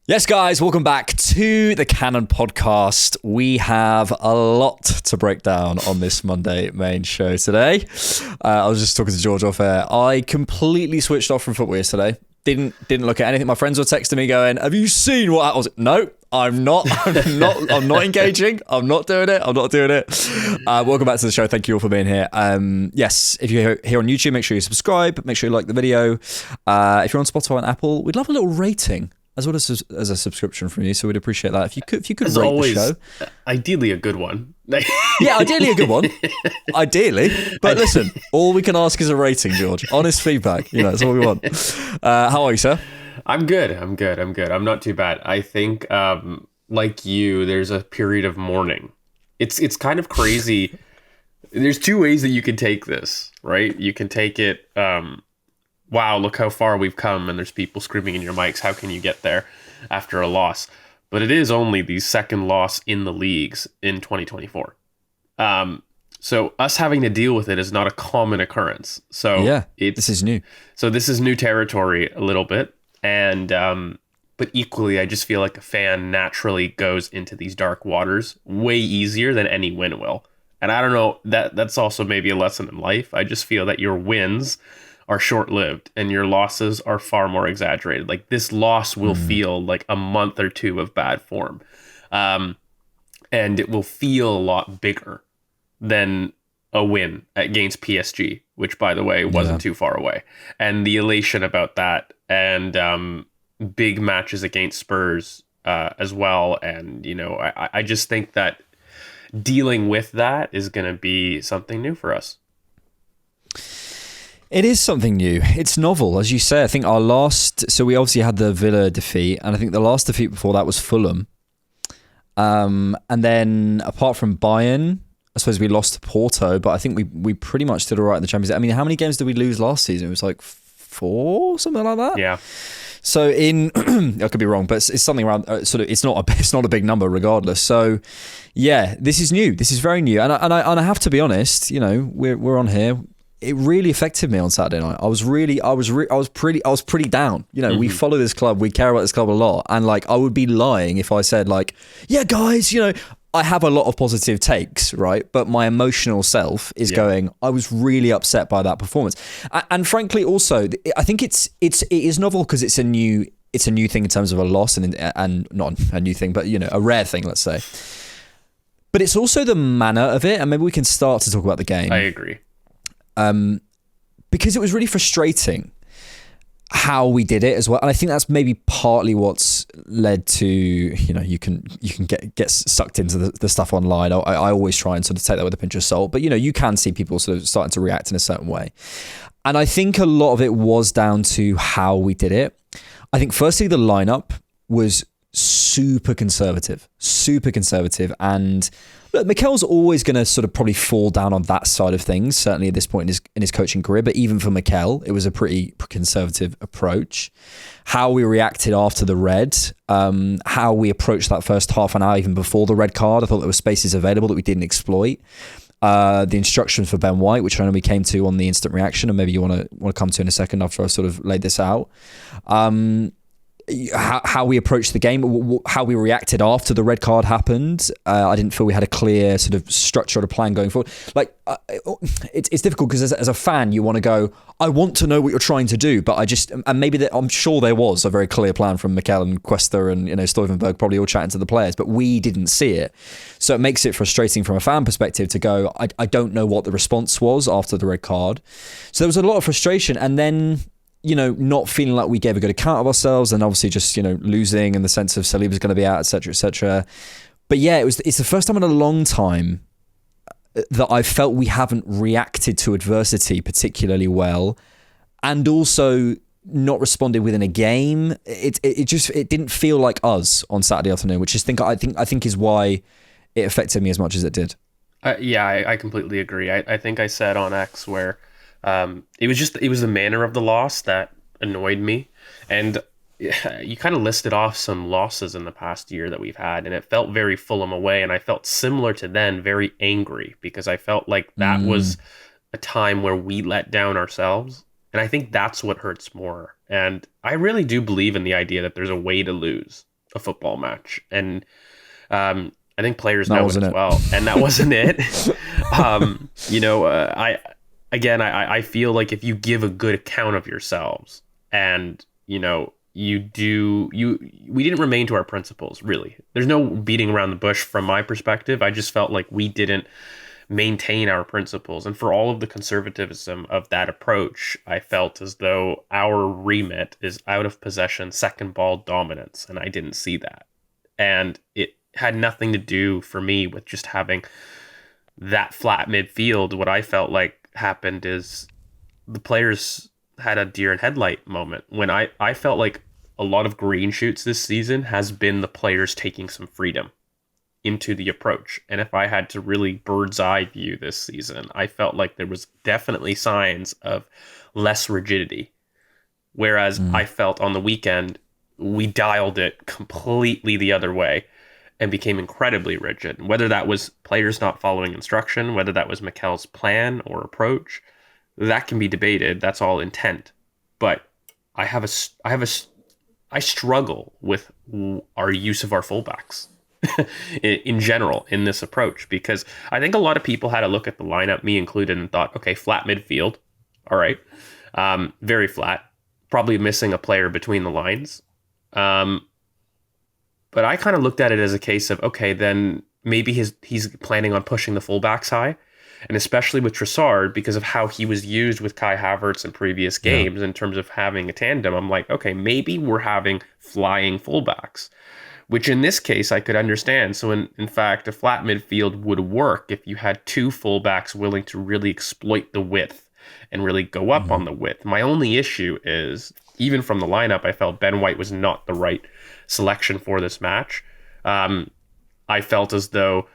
Yes, guys, welcome back to the Cannon podcast. We have a lot to break down on this Monday main show today. I was just talking to George off air. I completely switched off from football yesterday. Didn't look at anything. My friends were texting me going, "Have you seen what?" I was like, no, I'm not. I'm not engaging. I'm not doing it. Welcome back to the show. Thank you all for being here. Yes, if you're here on YouTube, make sure you subscribe. Make sure you like the video. If you're on Spotify and Apple, we'd love a little rating as well as a subscription from you, so we'd appreciate that. If you could as rate always, the show. Ideally a good one. Yeah, ideally a good one. Ideally. But listen, all we can ask is a rating, George. Honest feedback. That's all we want. How are you, sir? I'm good. I'm not too bad. I think, like you, there's a period of mourning. It's kind of crazy. There's two ways that you can take this, right? You can take it, wow, look how far we've come, and there's people screaming in your mics, how can you get there after a loss? But it is only the second loss in the leagues in 2024. So us having to deal with it is not a common occurrence. So yeah, this is new. So this is new territory a little bit. And but equally, I just feel like a fan naturally goes into these dark waters way easier than any win will. And I don't know, that's also maybe a lesson in life. I just feel that your wins are short-lived and your losses are far more exaggerated. Like this loss will feel like a month or two of bad form. And it will feel a lot bigger than a win against PSG, which by the way, wasn't too far away. And the elation about that and big matches against Spurs as well. And, I just think that dealing with that is going to be something new for us. It is something new. It's novel, as you say. I think so we obviously had the Villa defeat, and I think the last defeat before that was Fulham. And then apart from Bayern, I suppose we lost to Porto, but I think we pretty much did all right in the Champions League. I mean, how many games did we lose last season? It was like 4, something like that. Yeah. So I could be wrong, but it's something around it's not a big number regardless. So yeah, this is new. This is very new, and I have to be honest. We're on here. It really affected me on Saturday night. I was pretty down. We follow this club, we care about this club a lot, and I would be lying if I said yeah, guys, I have a lot of positive takes, right? But my emotional self is going, I was really upset by that performance. And frankly, also, I think it is novel because it's a new thing in terms of a loss and not a new thing, but a rare thing, let's say. But it's also the manner of it, and maybe we can start to talk about the game. I agree. Because it was really frustrating how we did it as well, and I think that's maybe partly what's led to you can get sucked into the stuff online. I always try and sort of take that with a pinch of salt, but you can see people sort of starting to react in a certain way, and I think a lot of it was down to how we did it. I think firstly the lineup was super conservative, and look, Mikel's always going to sort of probably fall down on that side of things, certainly at this point in his coaching career. But even for Mikel, it was a pretty conservative approach. How we reacted after the red, how we approached that first half an hour, even before the red card, I thought there were spaces available that we didn't exploit. The instructions for Ben White, which I know we came to on the instant reaction, and maybe you want to come to in a second after I sort of laid this out. How we approached the game, how we reacted after the red card happened. I didn't feel we had a clear sort of structure or a plan going forward. It's difficult because as a fan, you want to go, I want to know what you're trying to do, but I'm sure there was a very clear plan from Mikel and Cuesta and Stuyvenberg probably all chatting to the players, but we didn't see it. So it makes it frustrating from a fan perspective to go, I don't know what the response was after the red card. So there was a lot of frustration, and then not feeling like we gave a good account of ourselves, and obviously just, losing in the sense of Saliba's going to be out, etc., etc. But yeah, it's the first time in a long time that I felt we haven't reacted to adversity particularly well, and also not responded within a game. It didn't feel like us on Saturday afternoon, which I think is why it affected me as much as it did. I completely agree. I think I said on X where it was the manner of the loss that annoyed me. And you kind of listed off some losses in the past year that we've had, and it felt very Fulham away. And I felt similar to then, very angry, because I felt like that was a time where we let down ourselves. And I think that's what hurts more. And I really do believe in the idea that there's a way to lose. a football match. And I think players know it as it. well. And that wasn't it. I feel like if you give a good account of yourselves and, we didn't remain to our principles, really. There's no beating around the bush from my perspective. I just felt like we didn't maintain our principles. And for all of the conservatism of that approach, I felt as though our remit is out of possession, second ball dominance. And I didn't see that. And it had nothing to do for me with just having that flat midfield. What I felt like happened is the players had a deer in headlight moment when I felt like a lot of green shoots this season has been the players taking some freedom into the approach. And if I had to really bird's eye view this season, I felt like there was definitely signs of less rigidity. Whereas I felt on the weekend, we dialed it completely the other way and became incredibly rigid. Whether that was players not following instruction, whether that was Mikel's plan or approach, that can be debated. That's all intent. But I struggle with our use of our fullbacks in general in this approach, because I think a lot of people had a look at the lineup, me included, and thought, okay, flat midfield. All right. Very flat, probably missing a player between the lines. But I kind of looked at it as a case of, okay, then maybe he's planning on pushing the fullbacks high. And especially with Trossard, because of how he was used with Kai Havertz in previous games in terms of having a tandem, I'm like, okay, maybe we're having flying fullbacks, which in this case I could understand. So in fact, a flat midfield would work if you had two fullbacks willing to really exploit the width and really go up on the width. My only issue is, even from the lineup, I felt Ben White was not the right selection for this match. I felt as though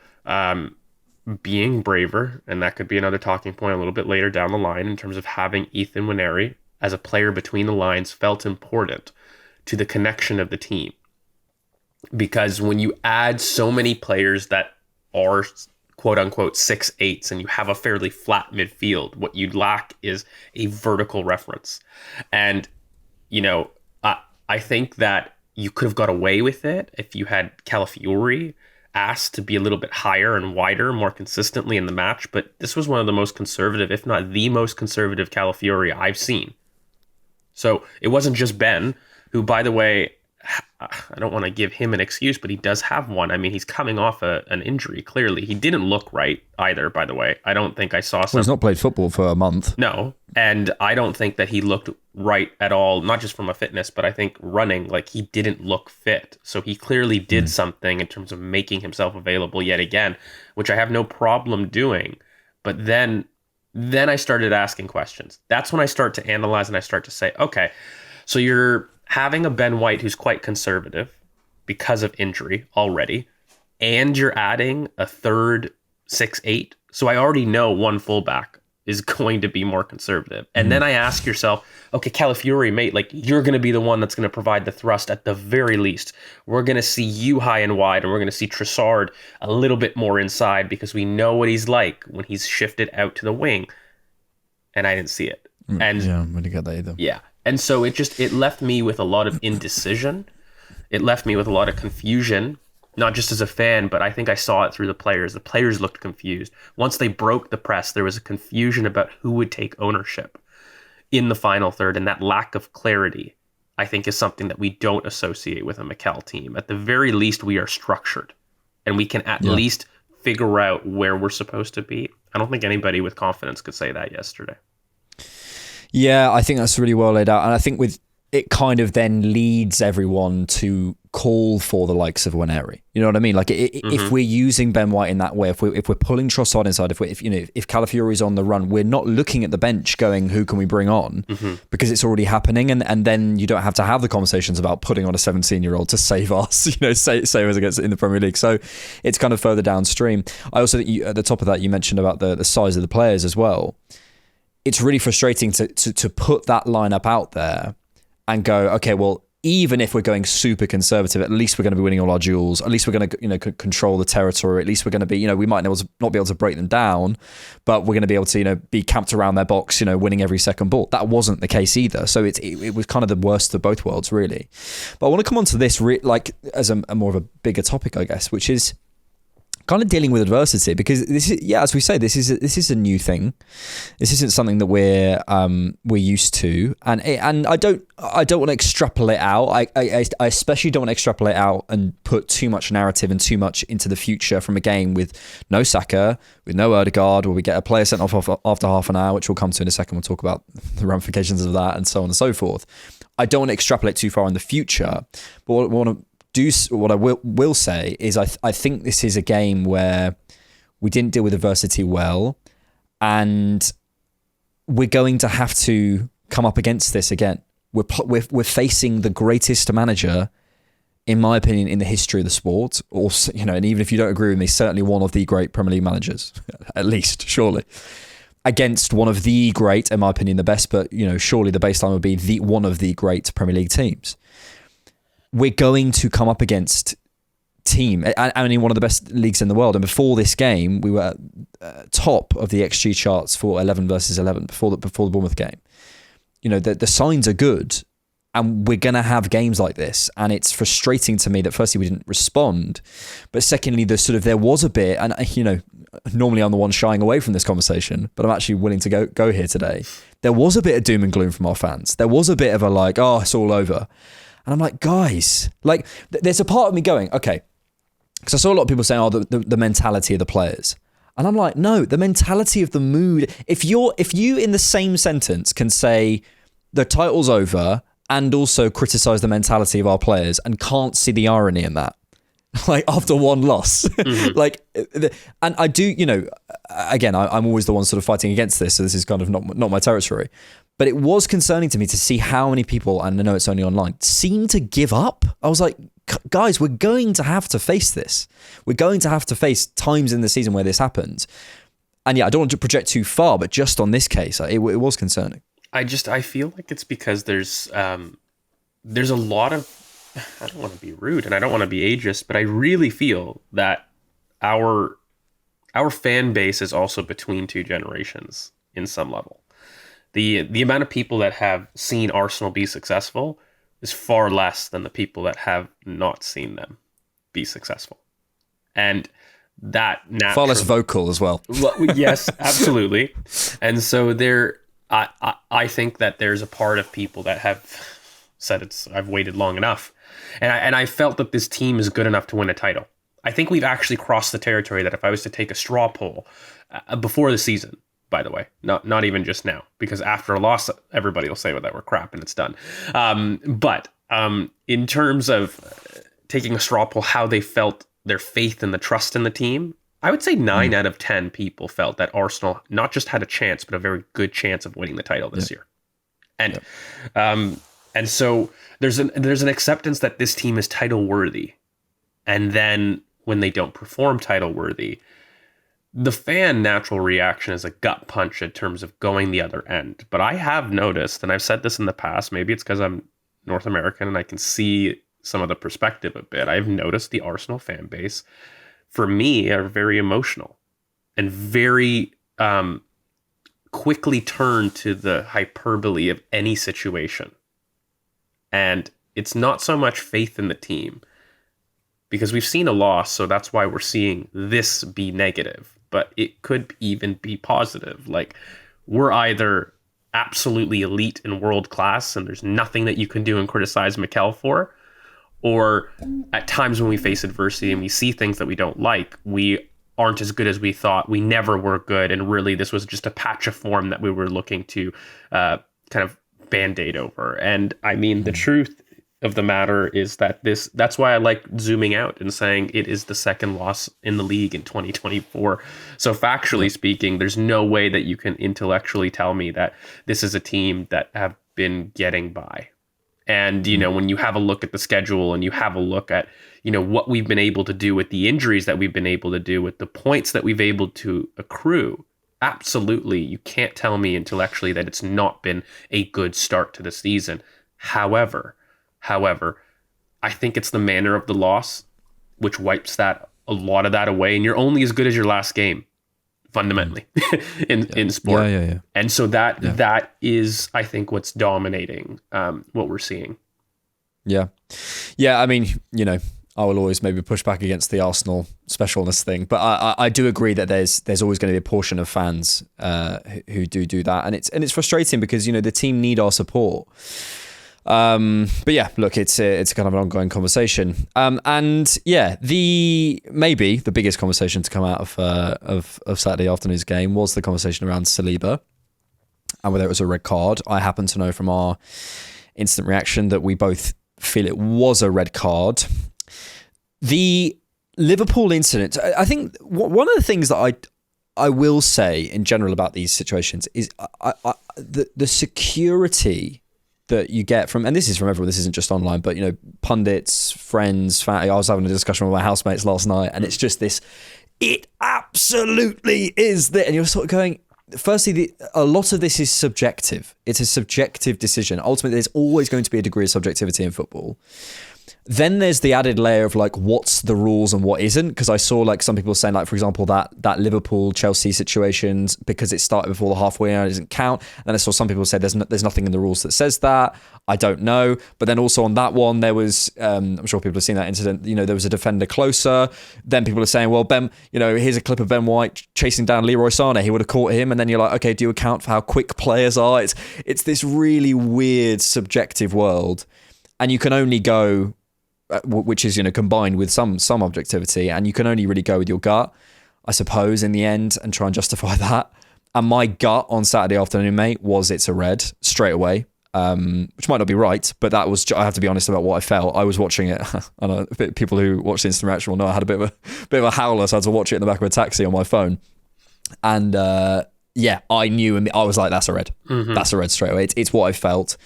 being braver, and that could be another talking point a little bit later down the line in terms of having Ethan Nwaneri as a player between the lines, felt important to the connection of the team. Because when you add so many players that are quote unquote 6'8" and you have a fairly flat midfield, what you lack is a vertical reference. And, I think that you could have got away with it if you had Calafiori asked to be a little bit higher and wider more consistently in the match, but this was one of the most conservative, if not the most conservative Calafiori I've seen. So it wasn't just Ben, who, by the way, I don't want to give him an excuse, but he does have one. I mean, he's coming off an injury, clearly. He didn't look right either, by the way. I don't think I saw some... Well, he's not played football for a month. No, and I don't think that he looked right at all, not just from a fitness, but I think running, like, he didn't look fit. So he clearly did something in terms of making himself available yet again, which I have no problem doing. But then I started asking questions. That's when I start to analyze and I start to say, okay, so you're having a Ben White who's quite conservative because of injury already, and you're adding a third 6'8". So I already know one fullback is going to be more conservative. And then I ask yourself, okay, Calafiori, mate, like, you're going to be the one that's going to provide the thrust at the very least. We're going to see you high and wide, and we're going to see Trossard a little bit more inside because we know what he's like when he's shifted out to the wing. And I didn't see it. And yeah, I'm going to get that either. Yeah. And so it left me with a lot of indecision. It left me with a lot of confusion, not just as a fan, but I think I saw it through the players. The players looked confused. Once they broke the press, there was a confusion about who would take ownership in the final third. And that lack of clarity, I think, is something that we don't associate with a Mikel team. At the very least, we are structured and we can at least figure out where we're supposed to be. I don't think anybody with confidence could say that yesterday. Yeah, I think that's really well laid out. And I think with it kind of then leads everyone to call for the likes of Nwaneri. You know what I mean? Like if we're using Ben White in that way, if we're pulling Trossard inside, if Calafiori's on the run, we're not looking at the bench going, who can we bring on? Because it's already happening. And then you don't have to have the conversations about putting on a 17-year-old to save us, save us against in the Premier League. So it's kind of further downstream. I also think at the top of that, you mentioned about the size of the players as well. It's really frustrating to put that lineup out there and go, okay, well, even if we're going super conservative, at least we're going to be winning all our duels. At least we're going to, control the territory. At least we're going to be, we might not be able to break them down, but we're going to be able to, be camped around their box, winning every second ball. That wasn't the case either. So it was kind of the worst of both worlds, really. But I want to come on to this, as a more of a bigger topic, I guess, which is kind of dealing with adversity, because this is, as we say, this is a new thing. This isn't something that we're used to, and I don't want to extrapolate out. I especially don't want to extrapolate out and put too much narrative and too much into the future from a game with no Saka, with no Odegaard, where we get a player sent off after half an hour, which we'll come to in a second. We'll talk about the ramifications of that and so on and so forth. I don't want to extrapolate too far in the future, but what I will say is I think this is a game where we didn't deal with adversity well, and we're going to have to come up against this again. We're facing the greatest manager, in my opinion, in the history of the sport. Also, and even if you don't agree with me, certainly one of the great Premier League managers, at least, surely, against one of the great, in my opinion, the best, but surely the baseline would be one of the great Premier League teams. We're going to come up against team, in one of the best leagues in the world. And before this game, we were top of the XG charts for 11 versus 11 before the Bournemouth game. The signs are good, and we're going to have games like this. And it's frustrating to me that firstly we didn't respond, but secondly there was a bit, and normally I'm the one shying away from this conversation, but I'm actually willing to go here today. There was a bit of doom and gloom from our fans. There was a bit of a it's all over. And I'm like, guys, there's a part of me going, okay, because I saw a lot of people saying, the mentality of the players. And I'm like, no, the mentality of the mood. If you in the same sentence can say the title's over and also criticize the mentality of our players and can't see the irony in that, after one loss, and I do, again, I'm always the one sort of fighting against this. So this is kind of not my territory. But it was concerning to me to see how many people, and I know it's only online, seem to give up. I was like, guys, we're going to have to face this. We're going to have to face times in the season where this happens. And yeah, I don't want to project too far, but just on this case, it was concerning. I feel like it's because there's a lot of, I don't want to be rude and I don't want to be ageist, but I really feel that our fan base is also between two generations in some level. The amount of people that have seen Arsenal be successful is far less than the people that have not seen them be successful. And that naturally, far less vocal as well. Well, yes, absolutely. And so I think that there's a part of people that have said I've waited long enough. And I felt that this team is good enough to win a title. I think we've actually crossed the territory that if I was to take a straw poll before the season, by the way, not even just now, because after a loss, everybody will say that we're crap and it's done. But in terms of taking a straw poll, how they felt their faith and the trust in the team, I would say 9 out of 10 people felt that Arsenal not just had a chance, but a very good chance of winning the title this year. And so there's an acceptance that this team is title worthy. And then when they don't perform title worthy, the fan natural reaction is a gut punch in terms of going the other end. But I have noticed, and I've said this in the past, maybe it's because I'm North American and I can see some of the perspective a bit. I've noticed the Arsenal fan base, for me, are very emotional and very quickly turn to the hyperbole of any situation. And it's not so much faith in the team, because we've seen a loss, so that's why we're seeing this be negative. But it could even be positive. We're either absolutely elite and world class, and there's nothing that you can do and criticize Mikel for, or at times when we face adversity and we see things that we don't like, we aren't as good as we thought. We never were good, and really this was just a patch of form that we were looking to kind of Band-Aid over. And I mean, the truth of the matter is that that's why I like zooming out and saying it is the second loss in the league in 2024. So factually speaking, there's no way that you can intellectually tell me that this is a team that have been getting by. And, when you have a look at the schedule and you have a look at, what we've been able to do with the injuries that we've been able to do with the points that we've able to accrue, absolutely, you can't tell me intellectually that it's not been a good start to the season. However, However, I think it's the manner of the loss which wipes a lot of that away, and you're only as good as your last game, fundamentally, in sport. Yeah. And so that is, I think, what's dominating what we're seeing. Yeah. I mean, I will always maybe push back against the Arsenal specialness thing, but I do agree that there's always going to be a portion of fans who do that, and it's frustrating because the team need our support. But yeah, look, it's kind of an ongoing conversation. And yeah, maybe the biggest conversation to come out of Saturday afternoon's game was the conversation around Saliba and whether it was a red card. I happen to know from our instant reaction that we both feel it was a red card. The Liverpool incident, I think one of the things that I will say in general about these situations is the security that you get from, and this is from everyone, this isn't just online, but pundits, friends, I was having a discussion with my housemates last night, and it's just this, it absolutely is that, and you're sort of going, firstly, a lot of this is subjective. It's a subjective decision. Ultimately, there's always going to be a degree of subjectivity in football. Then there's the added layer of like, what's the rules and what isn't? Because I saw like some people saying, like, for example, that Liverpool-Chelsea situations, because it started before the halfway hour, it doesn't count. And then I saw some people say there's nothing in the rules that says that. I don't know. But then also on that one, there was, I'm sure people have seen that incident, there was a defender closer. Then people are saying, well, Ben, here's a clip of Ben White chasing down Leroy Sané. He would have caught him. And then you're like, okay, do you account for how quick players are? It's this really weird subjective world. And you can only go, which is combined with some objectivity, and you can only really go with your gut, I suppose, in the end, and try and justify that. And my gut on Saturday afternoon, mate, was it's a red straight away, which might not be right, but that was, I have to be honest about what I felt. I was watching it. I know people who watch the instant reaction will know I had a bit of a howler, so I had to watch it in the back of a taxi on my phone. And yeah, I knew, and I was like, that's a red. Mm-hmm. That's a red straight away. It's what I felt.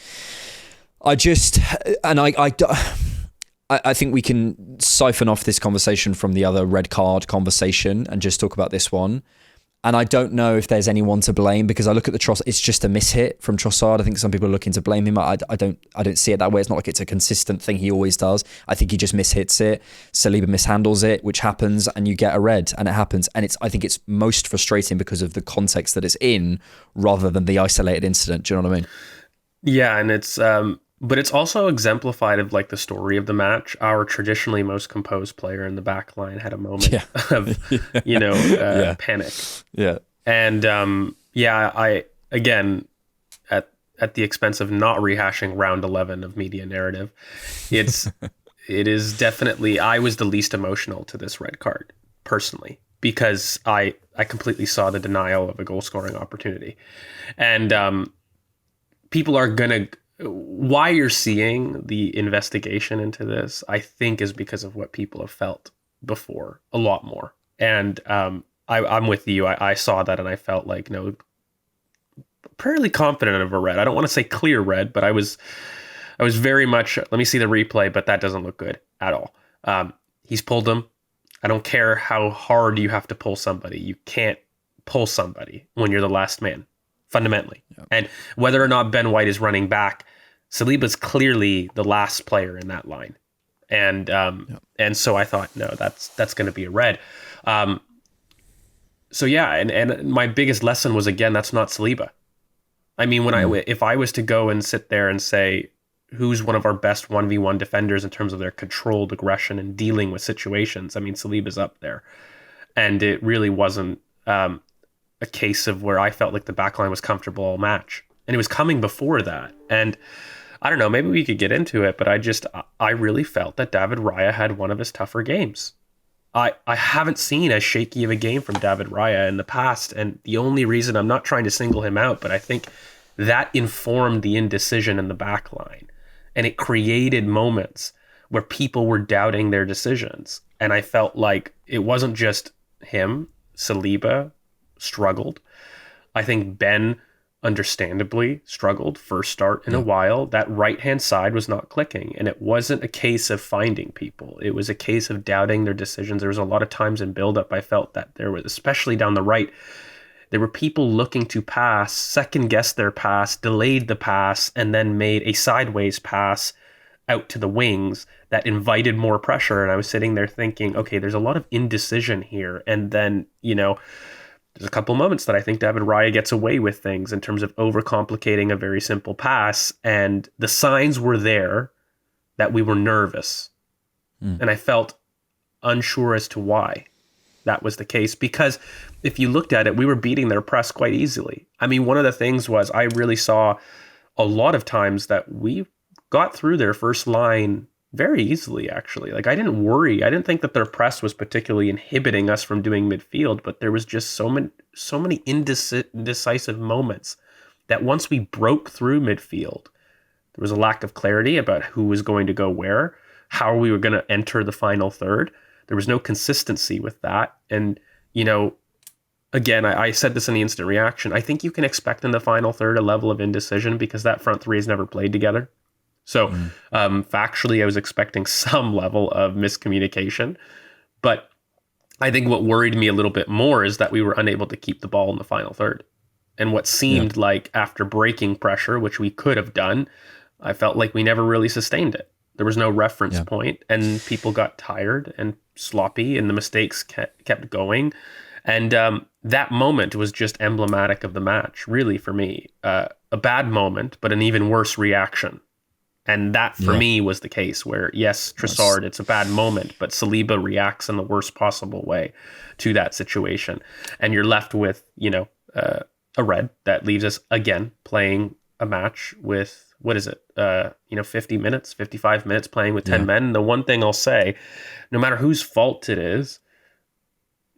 I think we can siphon off this conversation from the other red card conversation and just talk about this one. And I don't know if there's anyone to blame, because I look at the Trossard, it's just a mishit from Trossard. I think some people are looking to blame him. I don't see it that way. It's not like it's a consistent thing he always does. I think he just mishits it. Saliba mishandles it, which happens, and you get a red, and it happens. And I think it's most frustrating because of the context that it's in rather than the isolated incident. Do you know what I mean? Yeah, and it's but it's also exemplified of like the story of the match. Our traditionally most composed player in the back line had a moment of, panic. Yeah. And I again, at the expense of not rehashing round 11 of media narrative, it is definitely, I was the least emotional to this red card personally, because I completely saw the denial of a goal scoring opportunity. And people are going to, why you're seeing the investigation into this, I think, is because of what people have felt before a lot more. And I'm with you. I saw that and I felt like, fairly confident of a red. I don't want to say clear red, but I was very much, let me see the replay, but that doesn't look good at all. He's pulled him. I don't care how hard you have to pull somebody. You can't pull somebody when you're the last man, fundamentally. Yep. And whether or not Ben White is running back, Saliba's clearly the last player in that line. And and so I thought, no, that's going to be a red. So yeah, and my biggest lesson was, again, that's not Saliba. I mean, if I was to go and sit there and say, who's one of our best 1v1 defenders in terms of their controlled aggression and dealing with situations, I mean, Saliba's up there. And it really wasn't a case of where I felt like the backline was comfortable all match. And it was coming before that. And I don't know, maybe we could get into it, but I really felt that David Raya had one of his tougher games. I haven't seen as shaky of a game from David Raya in the past. And the only reason, I'm not trying to single him out, but I think that informed the indecision in the back line. And it created moments where people were doubting their decisions. And I felt like it wasn't just him. Saliba struggled. I think Ben understandably struggled, first start in a while. That right-hand side was not clicking. And it wasn't a case of finding people. It was a case of doubting their decisions. There was a lot of times in build-up I felt that there was, especially down the right, there were people looking to pass, second-guessed their pass, delayed the pass, and then made a sideways pass out to the wings that invited more pressure. And I was sitting there thinking, okay, there's a lot of indecision here. And then, there's a couple moments that I think David Raya gets away with things in terms of overcomplicating a very simple pass. And the signs were there that we were nervous. And I felt unsure as to why that was the case. Because if you looked at it, we were beating their press quite easily. I mean, one of the things was I really saw a lot of times that we got through their first line very easily, actually. Like, I didn't worry. I didn't think that their press was particularly inhibiting us from doing midfield, but there was just so many indecisive moments that once we broke through midfield, there was a lack of clarity about who was going to go where, how we were going to enter the final third. There was no consistency with that. And, again, I said this in the instant reaction. I think you can expect in the final third a level of indecision because that front three has never played together. So factually, I was expecting some level of miscommunication. But I think what worried me a little bit more is that we were unable to keep the ball in the final third. And what seemed like after breaking pressure, which we could have done, I felt like we never really sustained it. There was no reference point, and people got tired and sloppy, and the mistakes kept going. And that moment was just emblematic of the match, really, for me. A bad moment, but an even worse reaction. And that, for me, was the case where, yes, Trossard, it's a bad moment, but Saliba reacts in the worst possible way to that situation. And you're left with, a red that leaves us, again, playing a match with, 50 minutes, 55 minutes playing with 10 men. The one thing I'll say, no matter whose fault it is,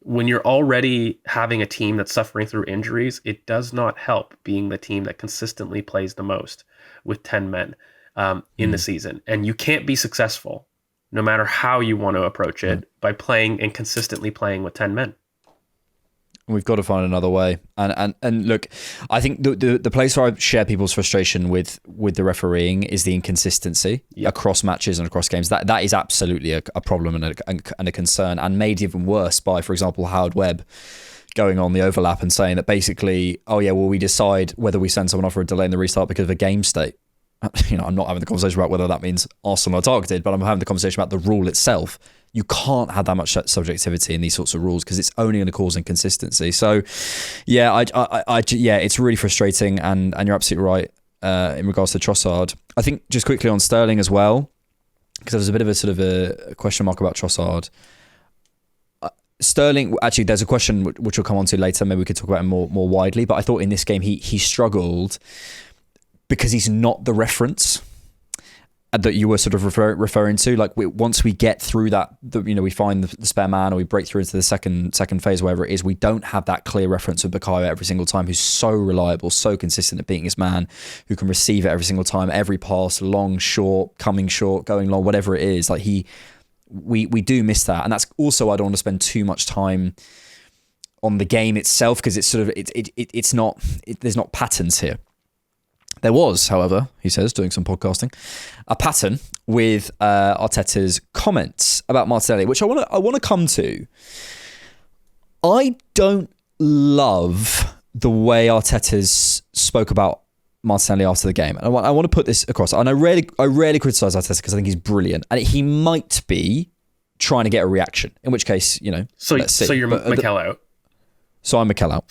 when you're already having a team that's suffering through injuries, it does not help being the team that consistently plays the most with 10 men in the season. And you can't be successful, no matter how you want to approach it, by playing and consistently playing with 10 men. We've got to find another way. And look, I think the place where I share people's frustration with the refereeing is the inconsistency across matches and across games. That is absolutely a problem and a concern, and made even worse by, for example, Howard Webb going on the overlap and saying that basically, we decide whether we send someone off for a delay in the restart because of a game state. I'm not having the conversation about whether that means Arsenal are targeted, but I'm having the conversation about the rule itself. You can't have that much subjectivity in these sorts of rules because it's only going to cause inconsistency. So, it's really frustrating, and you're absolutely right in regards to Trossard. I think just quickly on Sterling as well, because there was a bit of a sort of a question mark about Trossard. Sterling, actually, there's a question which we'll come on to later. Maybe we could talk about him more widely. But I thought in this game he struggled because he's not the reference that you were sort of referring to. Like, once we get through that, we find the spare man, or we break through into the second phase, wherever it is, we don't have that clear reference of Bukayo every single time, who's so reliable, so consistent at beating his man, who can receive it every single time, every pass, long, short, coming short, going long, whatever it is. Like, we do miss that. And that's also, I don't want to spend too much time on the game itself, because it's sort of, it's not, there's not patterns here. There was, however, he says, doing some podcasting, a pattern with Arteta's comments about Martinelli, which I want to come to. I don't love the way Arteta's spoke about Martinelli after the game. And I want to put this across. And I rarely criticize Arteta because I think he's brilliant, and he might be trying to get a reaction. In which case, let's see. So you're Mikel out. So I'm Mikel out.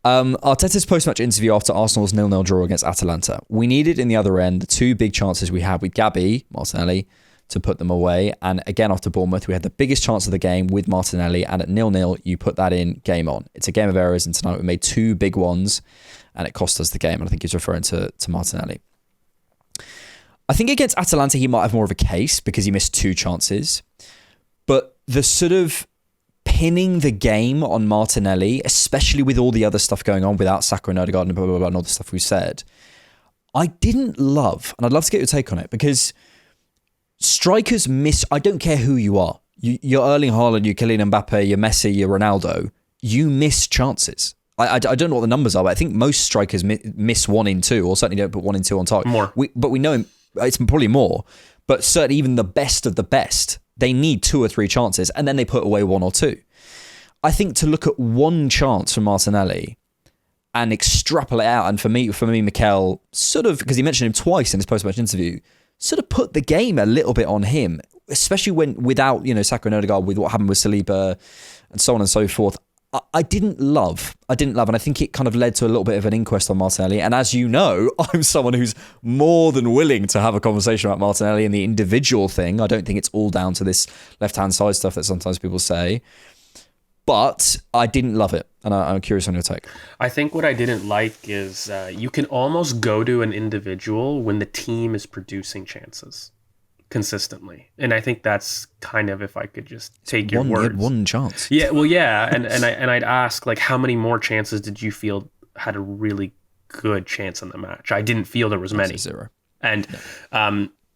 Arteta's post-match interview after Arsenal's 0-0 draw against Atalanta. We needed in the other end the two big chances we had with Gabby, Martinelli, to put them away. And again, after Bournemouth, we had the biggest chance of the game with Martinelli. And at 0-0, you put that in, game on. It's a game of errors. And tonight we made two big ones and it cost us the game. And I think he's referring to Martinelli. I think against Atalanta, he might have more of a case because he missed two chances. But the sort of pinning the game on Martinelli, especially with all the other stuff going on without Saka and Odegaard and blah, blah, blah, and all the stuff we said, I didn't love, and I'd love to get your take on it, because strikers miss, I don't care who you are. You're Erling Haaland, you're Kylian Mbappe, you're Messi, you're Ronaldo. You miss chances. I don't know what the numbers are, but I think most strikers miss 1 in 2, or certainly don't put 1 in 2 on target. More. But we know it's probably more. But certainly even the best of the best, they need 2 or 3 chances, and then they put away 1 or 2. I think to look at one chance from Martinelli and extrapolate out, and for me, Mikel, sort of, because he mentioned him twice in his post-match interview, sort of put the game a little bit on him, especially when without, Saka and Odegaard, with what happened with Saliba and so on and so forth. I didn't love, and I think it kind of led to a little bit of an inquest on Martinelli. And as you know, I'm someone who's more than willing to have a conversation about Martinelli and the individual thing. I don't think it's all down to this left-hand side stuff that sometimes people say. But I didn't love it, and I'm curious on your take. I think what I didn't like is you can almost go to an individual when the team is producing chances consistently, and I think that's kind of, if I could just take your words, one chance. Yeah, well, yeah, and I'd ask, like, how many more chances did you feel had a really good chance in the match? I didn't feel there was many. Zero. And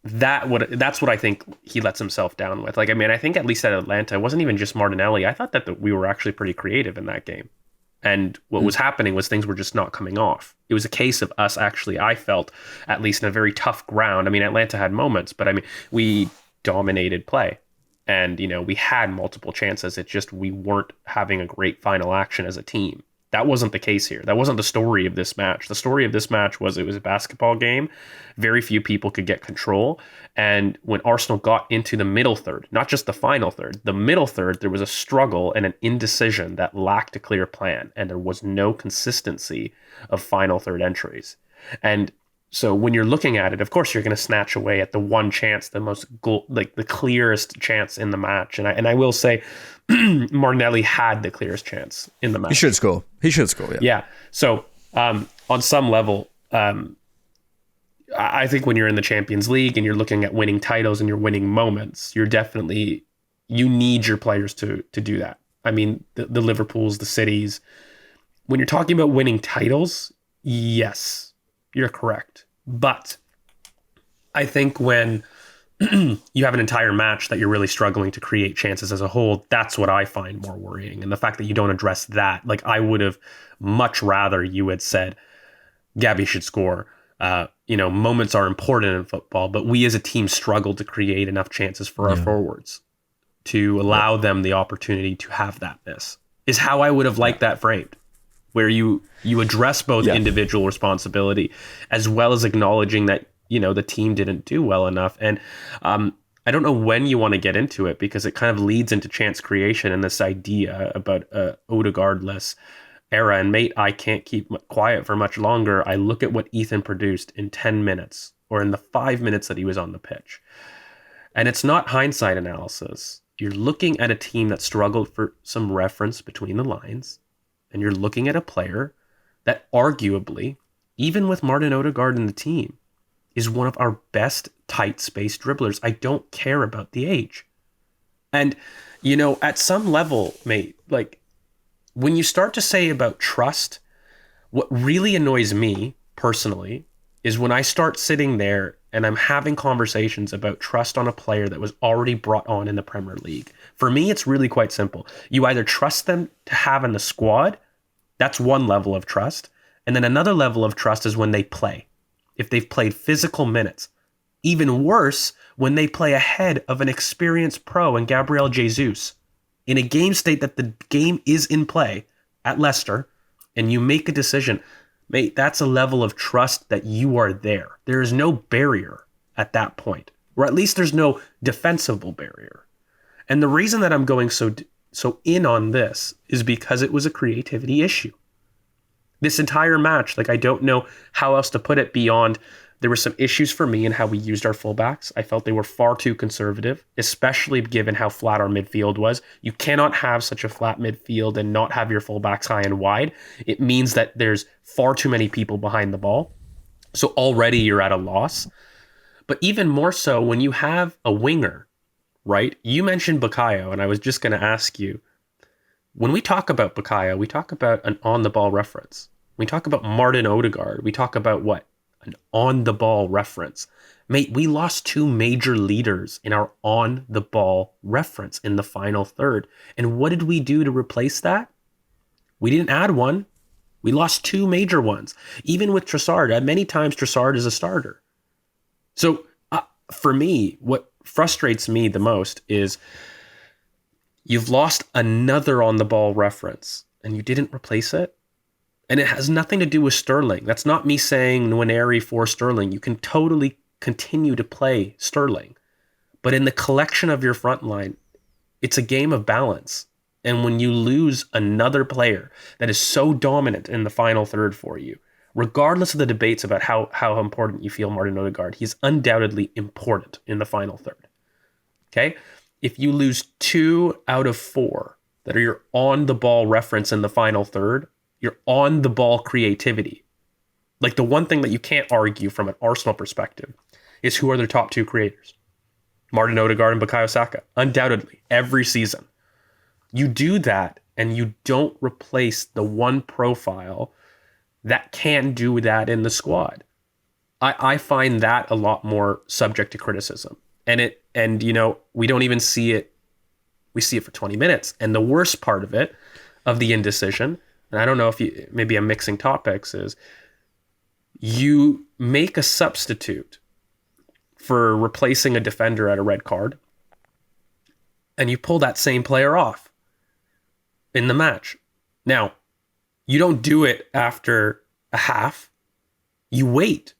that's what I think he lets himself down with. Like, I mean, I think at least at Atlanta, it wasn't even just Martinelli. I thought that we were actually pretty creative in that game. And what was happening was things were just not coming off. It was a case of us actually, I felt, at least in a very tough ground. I mean, Atlanta had moments, but I mean, we dominated play. And, we had multiple chances. It's just we weren't having a great final action as a team. That wasn't the case here. That wasn't the story of this match. The story of this match was it was a basketball game. Very few people could get control. And when Arsenal got into the middle third, not just the final third, the middle third, there was a struggle and an indecision that lacked a clear plan. And there was no consistency of final third entries. And so when you're looking at it, of course, you're going to snatch away at the one chance, the most the clearest chance in the match. And I will say, Martinelli had the clearest chance in the match. He should score. Yeah. Yeah. So on some level, I think when you're in the Champions League and you're looking at winning titles and you're winning moments, you need your players to do that. I mean, the Liverpools, the Cities. When you're talking about winning titles, yes, you're correct. But I think when you have an entire match that you're really struggling to create chances as a whole, that's what I find more worrying. And the fact that you don't address that, like, I would have much rather you had said, Gabby should score. Moments are important in football, but we as a team struggle to create enough chances for our forwards to allow them the opportunity to have that miss, is how I would have liked that framed, where you address both individual responsibility as well as acknowledging that, the team didn't do well enough. And I don't know when you want to get into it, because it kind of leads into chance creation and this idea about Odegaard-less era. And mate, I can't keep quiet for much longer. I look at what Ethan produced in 10 minutes or in the 5 minutes that he was on the pitch. And it's not hindsight analysis. You're looking at a team that struggled for some reference between the lines. And you're looking at a player that arguably, even with Martin Odegaard in the team, is one of our best tight space dribblers. I don't care about the age. And, at some level, mate, like, when you start to say about trust, what really annoys me personally is when I start sitting there and I'm having conversations about trust on a player that was already brought on in the Premier League. For me, it's really quite simple. You either trust them to have in the squad. That's one level of trust. And then another level of trust is when they play. If they've played physical minutes. Even worse, when they play ahead of an experienced pro and Gabriel Jesus in a game state that the game is in play at Leicester, and you make a decision, mate, that's a level of trust that you are there. There is no barrier at that point, or at least there's no defensible barrier. And the reason that I'm going so in on this is because it was a creativity issue. This entire match, like, I don't know how else to put it beyond there were some issues for me in how we used our fullbacks. I felt they were far too conservative, especially given how flat our midfield was. You cannot have such a flat midfield and not have your fullbacks high and wide. It means that there's far too many people behind the ball. So already you're at a loss. But even more so when you have a winger, right? You mentioned Bukayo, and I was just going to ask you, when we talk about Bukayo, we talk about an on-the-ball reference. We talk about Martin Odegaard. We talk about what? An on-the-ball reference. Mate, we lost two major leaders in our on-the-ball reference in the final third. And what did we do to replace that? We didn't add one. We lost two major ones. Even with Trossard, many times Trossard is a starter. So for me, what frustrates me the most is you've lost another on-the-ball reference and you didn't replace it. And it has nothing to do with Sterling. That's not me saying Nwaneri for Sterling. You can totally continue to play Sterling. But in the collection of your front line, it's a game of balance. And when you lose another player that is so dominant in the final third for you, regardless of the debates about how important you feel Martin Odegaard, he's undoubtedly important in the final third. Okay? If you lose 2 out of 4 that are your on-the-ball reference in the final third, your on-the-ball creativity, like the one thing that you can't argue from an Arsenal perspective is who are their top 2 creators? Martin Odegaard and Bukayo Saka, undoubtedly, every season. You do that and you don't replace the one profile that can do that in the squad. I find that a lot more subject to criticism. And we don't even see it. We see it for 20 minutes. And the worst part of it, of the indecision, and I don't know if maybe I'm mixing topics, is you make a substitute for replacing a defender at a red card, and you pull that same player off in the match. Now, you don't do it after a half. You wait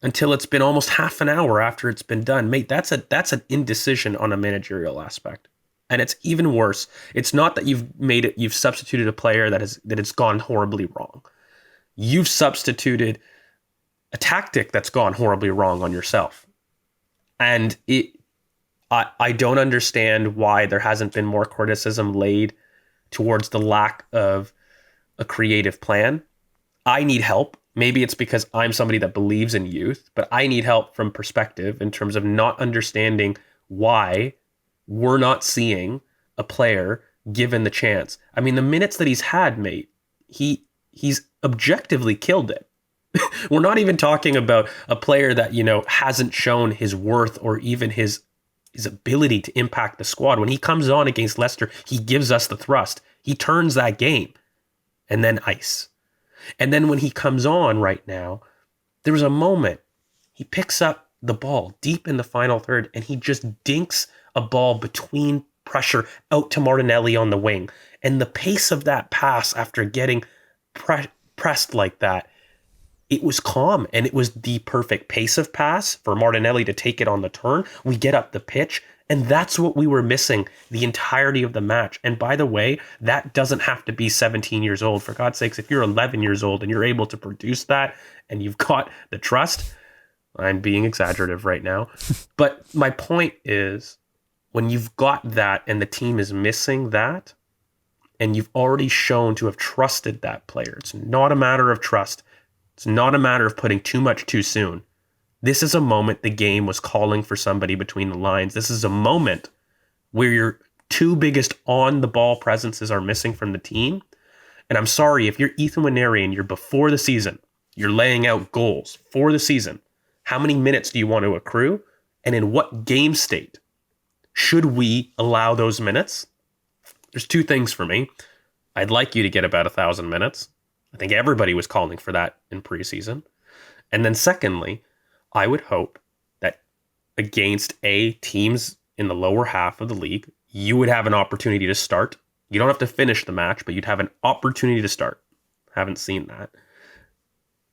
until it's been almost half an hour after it's been done. Mate, that's an indecision on a managerial aspect. And it's even worse. It's not that you've substituted a player that it's gone horribly wrong. You've substituted a tactic that's gone horribly wrong on yourself. And I don't understand why there hasn't been more criticism laid towards the lack of a creative plan. I need help. Maybe it's because I'm somebody that believes in youth, but I need help from perspective in terms of not understanding why we're not seeing a player given the chance. I mean, the minutes that he's had, mate, he's objectively killed it. We're not even talking about a player that, hasn't shown his worth or even his ability to impact the squad. When he comes on against Leicester, he gives us the thrust. He turns that game and then ice. And then when he comes on right now, there was a moment he picks up the ball deep in the final third and he just dinks a ball between pressure out to Martinelli on the wing. And the pace of that pass after getting pressed like that, it was calm, and it was the perfect pace of pass for Martinelli to take it on the turn. We get up the pitch, and that's what we were missing the entirety of the match. And by the way, that doesn't have to be 17 years old. For God's sakes, if you're 11 years old and you're able to produce that and you've got the trust, I'm being exaggerative right now. But my point is, when you've got that and the team is missing that, and you've already shown to have trusted that player, it's not a matter of trust. It's not a matter of putting too much too soon. This is a moment the game was calling for somebody between the lines. This is a moment where your 2 biggest on-the-ball presences are missing from the team. And I'm sorry, if you're Ethan Nwaneri and you're before the season, you're laying out goals for the season, how many minutes do you want to accrue? And in what game state should we allow those minutes? There's 2 things for me. I'd like you to get about 1,000 minutes. I think everybody was calling for that in preseason. And then secondly, I would hope that against teams in the lower half of the league, you would have an opportunity to start. You don't have to finish the match, but you'd have an opportunity to start. Haven't seen that.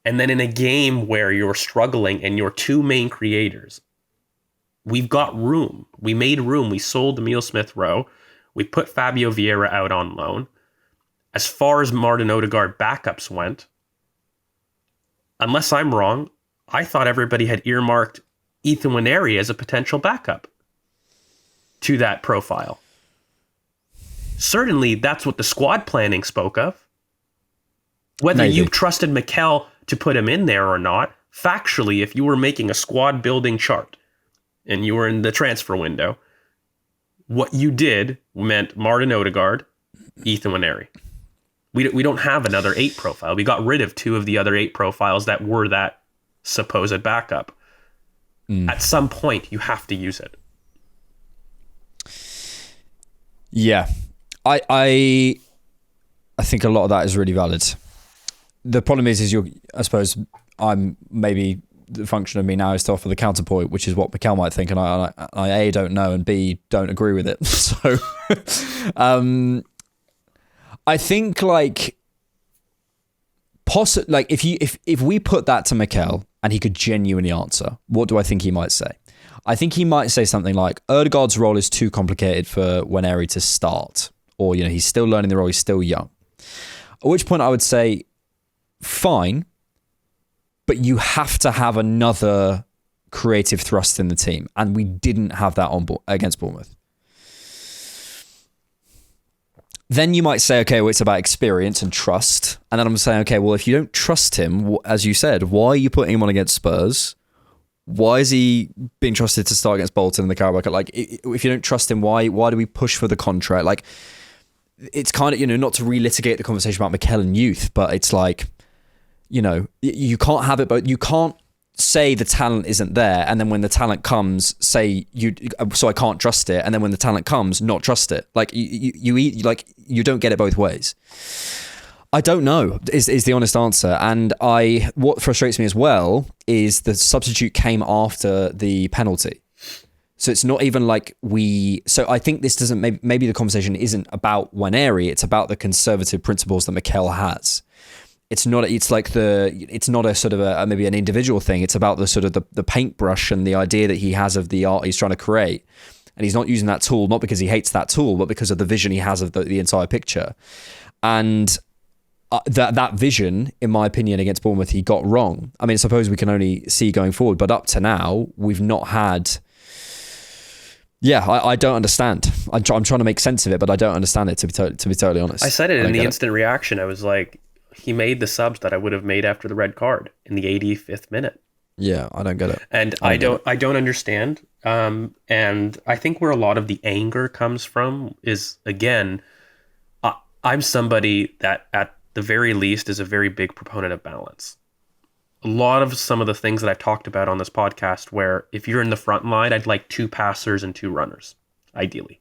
And then in a game where you're struggling and your 2 main creators, we've got room. We made room. We sold Emile Smith-Rowe. We put Fabio Vieira out on loan. As far as Martin Odegaard backups went, unless I'm wrong, I thought everybody had earmarked Ethan Nwaneri as a potential backup to that profile. Certainly, that's what the squad planning spoke of. Whether you trusted Mikel to put him in there or not, factually, if you were making a squad building chart and you were in the transfer window, what you did meant Martin Odegaard, Ethan Nwaneri. We don't have another 8 profile. We got rid of 2 of the other 8 profiles that were that supposed backup. At some point, you have to use it. Yeah. I think a lot of that is really valid. The problem is I suppose I'm maybe the function of me now is to offer the counterpoint, which is what Mikel might think, and I A, don't know, and B, don't agree with it. So I think if we put that to Mikel and he could genuinely answer, what do I think he might say? I think he might say something like, Ødegaard's role is too complicated for Waneri to start. Or, he's still learning the role, he's still young. At which point I would say, fine, but you have to have another creative thrust in the team. And we didn't have that against Bournemouth. Then you might say, okay, well, it's about experience and trust. And then I'm saying, okay, well, if you don't trust him, as you said, why are you putting him on against Spurs? Why is he being trusted to start against Bolton in the Carabao Cup? Like, if you don't trust him, why do we push for the contract? Like, it's kind of, not to relitigate the conversation about Mikel and youth, but it's like, you can't have it, but you can't say the talent isn't there, and then when the talent comes, say so I can't trust it, and then when the talent comes, not trust it. Like you don't get it both ways. I don't know is the honest answer, and what frustrates me as well is the substitute came after the penalty, so it's not even like So I think this doesn't. Maybe the conversation isn't about Waneri, it's about the conservative principles that Mikel has. It's not a sort of maybe an individual thing. It's about the sort of the paintbrush and the idea that he has of the art he's trying to create. And he's not using that tool, not because he hates that tool, but because of the vision he has of the entire picture. And that vision, in my opinion, against Bournemouth, he got wrong. I mean, I suppose we can only see going forward, but up to now, we've not had... Yeah, I don't understand. I'm trying to make sense of it, but I don't understand it, to be totally honest. I said it in the instant reaction. I was like, he made the subs that I would have made after the red card in the 85th minute. Yeah, I don't get it. And I don't understand. And I think where a lot of the anger comes from is, again, I'm somebody that at the very least is a very big proponent of balance. A lot of some of the things that I've talked about on this podcast, where if you're in the front line, I'd like 2 passers and 2 runners, ideally.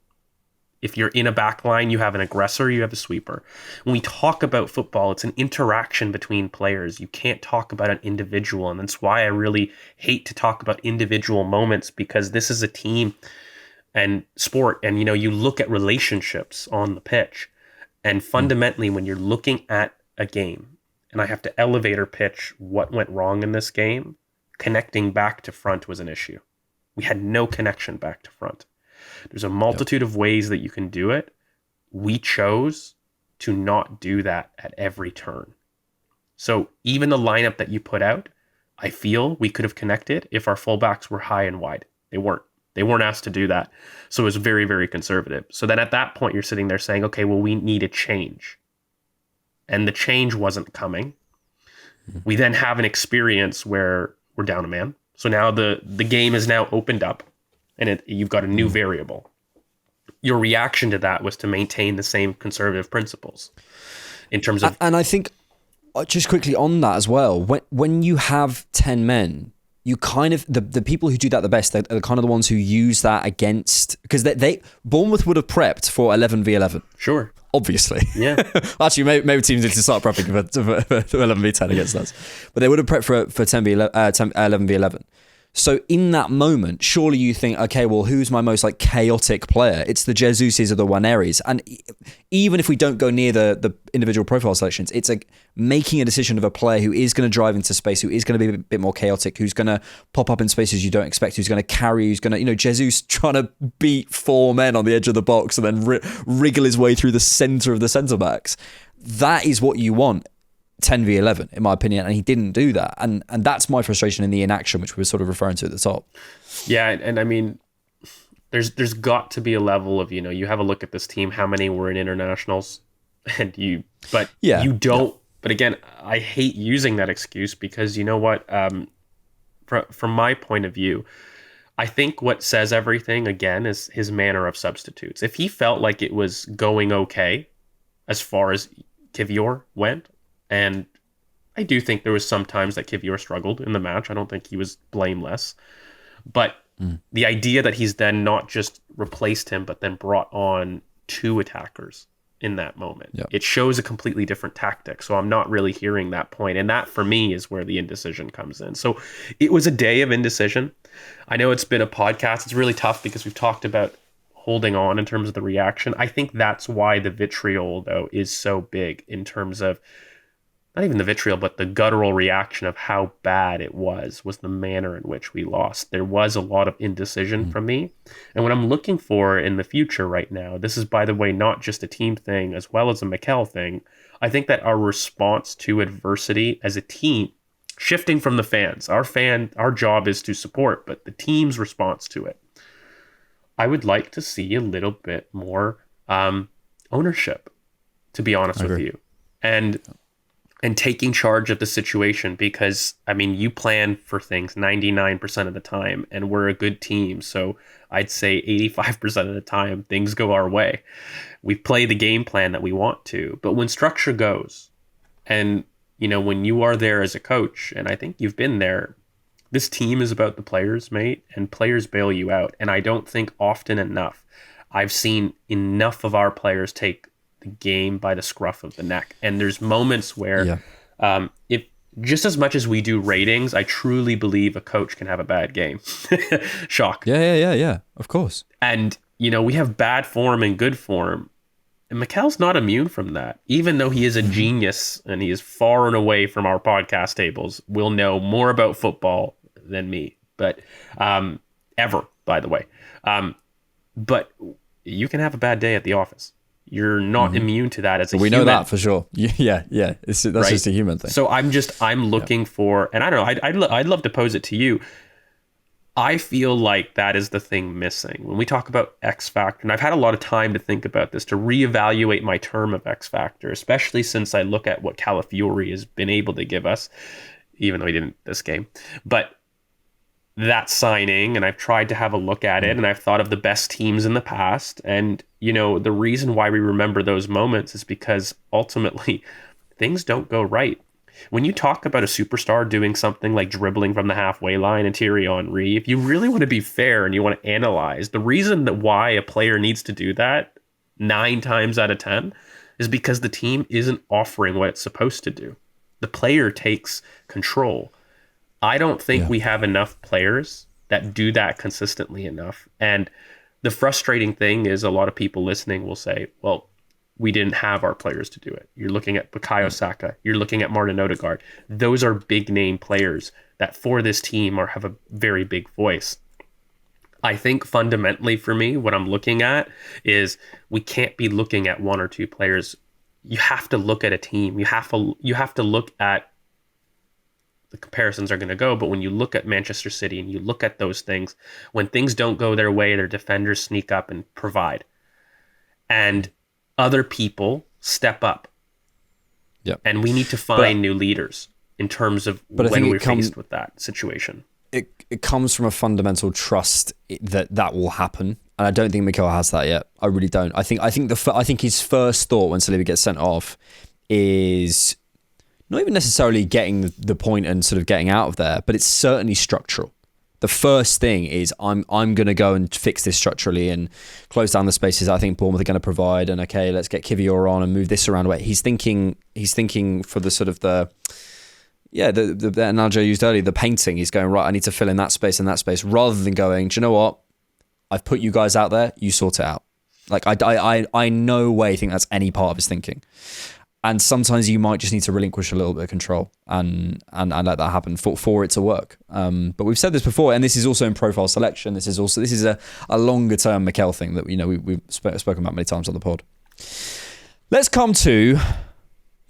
If you're in a back line, you have an aggressor, you have a sweeper. When we talk about football, it's an interaction between players. You can't talk about an individual. And that's why I really hate to talk about individual moments, because this is a team and sport. And, you look at relationships on the pitch. And fundamentally, when you're looking at a game, and I have to elevator pitch what went wrong in this game, connecting back to front was an issue. We had no connection back to front. There's a multitude of ways that you can do it. We chose to not do that at every turn. So even the lineup that you put out, I feel we could have connected if our fullbacks were high and wide. They weren't. They weren't asked to do that. So it was very, very conservative. So then at that point, you're sitting there saying, okay, well, we need a change. And the change wasn't coming. We then have an experience where we're down a man. So now the game is now opened up, and you've got a new variable. Your reaction to that was to maintain the same conservative principles in terms of... And I think, just quickly on that as well, when you have 10 men, you kind of... The people who do that the best, they're kind of the ones who use that against... Because Bournemouth would have prepped for 11v11. Sure. Obviously. Yeah. Actually, maybe teams need to start prepping for 11v10 against us. But they would have prepped for 11v11. So in that moment, surely you think, okay, well, who's my most chaotic player? It's the Jesuses or the Waneris. And even if we don't go near the individual profile selections, it's making a decision of a player who is going to drive into space, who is going to be a bit more chaotic, who's going to pop up in spaces you don't expect, who's going to carry, who's going to, Jesus trying to beat 4 men on the edge of the box and then wriggle his way through the centre of the centre backs. That is what you want. 10v11 in my opinion, and he didn't do that, and that's my frustration in the inaction, which we were sort of referring to at the top. Yeah, and I mean, there's got to be a level of, you have a look at this team, how many were in internationals, and you don't. Yeah. But again, I hate using that excuse, because you know what, from my point of view, I think what says everything again is his manner of substitutes. If he felt like it was going okay as far as Kivior went. And I do think there was some times that Kivior struggled in the match. I don't think he was blameless. But the idea that he's then not just replaced him, but then brought on 2 attackers in that moment, it shows a completely different tactic. So I'm not really hearing that point. And that, for me, is where the indecision comes in. So it was a day of indecision. I know it's been a podcast. It's really tough because we've talked about holding on in terms of the reaction. I think that's why the vitriol, though, is so big in terms of not even the vitriol, but the guttural reaction of how bad it was the manner in which we lost. There was a lot of indecision from me. And what I'm looking for in the future right now, this is, by the way, not just a team thing as well as a Mikel thing. I think that our response to adversity as a team, shifting from the fans, our job is to support, but the team's response to it, I would like to see a little bit more ownership, to be honest with you. And taking charge of the situation, because I mean, you plan for things 99% of the time, and we're a good team. So I'd say 85% of the time things go our way. We play the game plan that we want to, but when structure goes, and you know, when you are there as a coach, and I think you've been there, this team is about the players, mate, and players bail you out. And I don't think often enough I've seen enough of our players take the game by the scruff of the neck. And there's moments where if just as much as we do ratings, I truly believe a coach can have a bad game. Shock. Yeah, of course. And you know, we have bad form and good form, and Mikel's not immune from that. Even though he is a genius and he is far and away from our podcast tables, will know more about football than me, but ever, by the way. But you can have a bad day at the office. You're not immune to that as a human. We know that for sure. Yeah. That's right? Just a human thing. So I'm looking for, and I don't know, I'd love to pose it to you. I feel like that is the thing missing. When we talk about X Factor, and I've had a lot of time to think about this, to reevaluate my term of X Factor, especially since I look at what Calafiori has been able to give us, even though he didn't this game. But that signing, and I've tried to have a look at it, and I've thought of the best teams in the past. And, you know, the reason why we remember those moments is because ultimately things don't go right. When you talk about a superstar doing something like dribbling from the halfway line and Thierry Henry, if you really want to be fair and you want to analyze, the reason that why a player needs to do that 9 times out of 10 is because the team isn't offering what it's supposed to do. The player takes control. I don't think we have enough players that do that consistently enough. And the frustrating thing is a lot of people listening will say, well, we didn't have our players to do it. You're looking at Bukayo Saka. You're looking at Martin Odegaard. Those are big name players that for this team have a very big voice. I think fundamentally for me, what I'm looking at is we can't be looking at 1 or 2 players. You have to look at a team. You have to look at, the comparisons are going to go, but when you look at Manchester City and you look at those things, when things don't go their way, their defenders sneak up and provide. And other people step up. Yep. And we need to find new leaders in terms of when we're faced with that situation. It comes from a fundamental trust that will happen. And I don't think Mikel has that yet. I really don't. I think his first thought when Saliba gets sent off is not even necessarily getting the point and sort of getting out of there, but it's certainly structural. The first thing is I'm going to go and fix this structurally and close down the spaces I think Bournemouth are going to provide. And okay, let's get Kivior on and move this around. He's thinking for the sort of the analogy I used earlier, the painting. He's going, right, I need to fill in that space and that space, rather than going, do you know what? I've put you guys out there, you sort it out. Like I no way think that's any part of his thinking. And sometimes you might just need to relinquish a little bit of control and let that happen for it to work. But we've said this before, and this is also in profile selection. This is a longer term Mikel thing that we've spoken about many times on the pod. Let's come to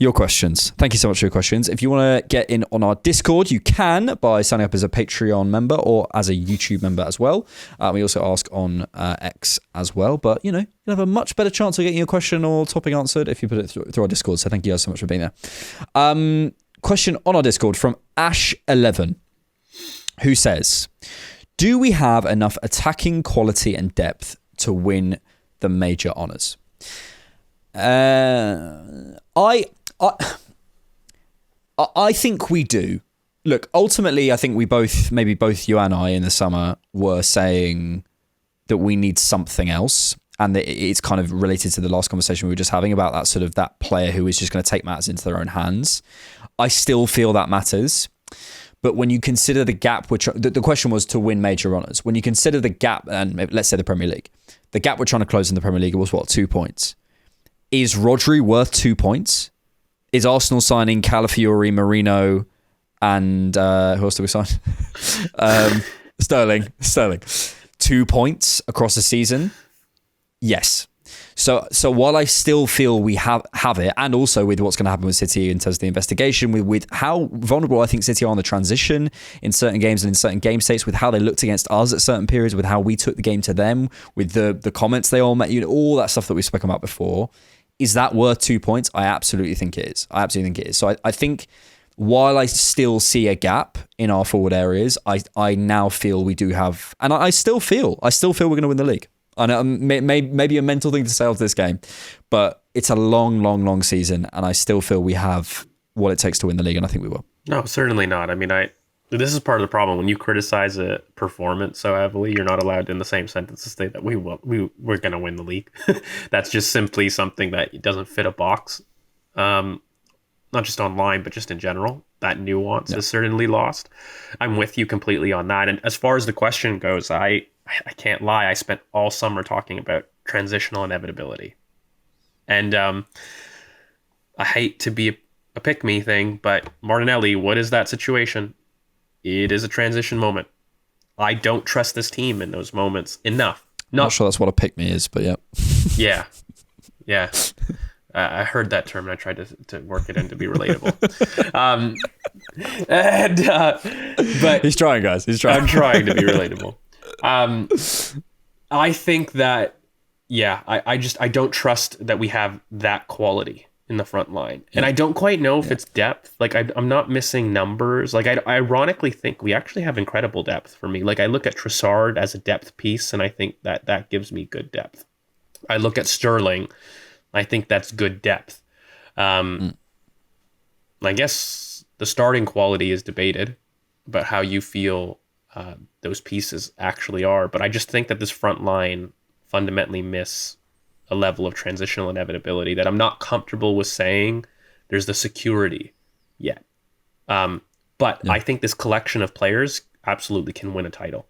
your questions. Thank you so much for your questions. If you want to get in on our Discord, you can by signing up as a Patreon member or as a YouTube member as well. We also ask on X as well, but you'll have a much better chance of getting your question or topic answered if you put it through our Discord. So thank you guys so much for being there. Question on our Discord from Ash11, who says, do we have enough attacking quality and depth to win the major honours? I think we do. Look, ultimately, I think maybe both you and I in the summer were saying that we need something else. And that it's kind of related to the last conversation we were just having about that sort of that player who is just going to take matters into their own hands. I still feel that matters. But when you consider the gap, which the question was to win major honours, when you consider the gap, and let's say the Premier League, the gap we're trying to close in the Premier League was 2 points. Is Rodri worth 2 points? is Arsenal signing Calafiori, Marino, and who else do we sign? Sterling. 2 points across the season. Yes. So while I still feel we have it, and also with what's going to happen with City in terms of the investigation, with how vulnerable I think City are on the transition in certain games and in certain game states, with how they looked against us at certain periods, with how we took the game to them, with the comments they all made, all that stuff that we've spoken about before, is that worth 2 points? I absolutely think it is. So I think while I still see a gap in our forward areas, I now feel we do have, and I still feel we're going to win the league. I know maybe a mental thing to say after this game, but it's a long season, and I still feel we have what it takes to win the league, and I think we will. No, certainly not. I mean, this is part of the problem. When you criticize a performance so heavily, you're not allowed in the same sentence to say that we're going to win the league. That's just simply something that doesn't fit a box. Not just online, but just in general. That nuance is certainly lost. I'm with you completely on that. And as far as the question goes, I can't lie. I spent all summer talking about transitional inevitability. And I hate to be a pick-me thing, but Martinelli, what is that situation? It is a transition moment. I don't trust this team in those moments enough. Not sure that's what a pick-me is, but yeah. Yeah. I heard that term and I tried to work it in to be relatable. But he's trying, guys. He's trying. I'm trying to be relatable. I think that, I don't trust that we have that quality in the front line. And I don't quite know if it's depth. Like, I'm not missing numbers. Like, I ironically think we actually have incredible depth for me. Like, I look at Trossard as a depth piece, and I think that gives me good depth. I look at Sterling, I think that's good depth. I guess the starting quality is debated about how you feel those pieces actually are. But I just think that this front line fundamentally miss a level of transitional inevitability that I'm not comfortable with saying there's the security yet. I think this collection of players absolutely can win a title.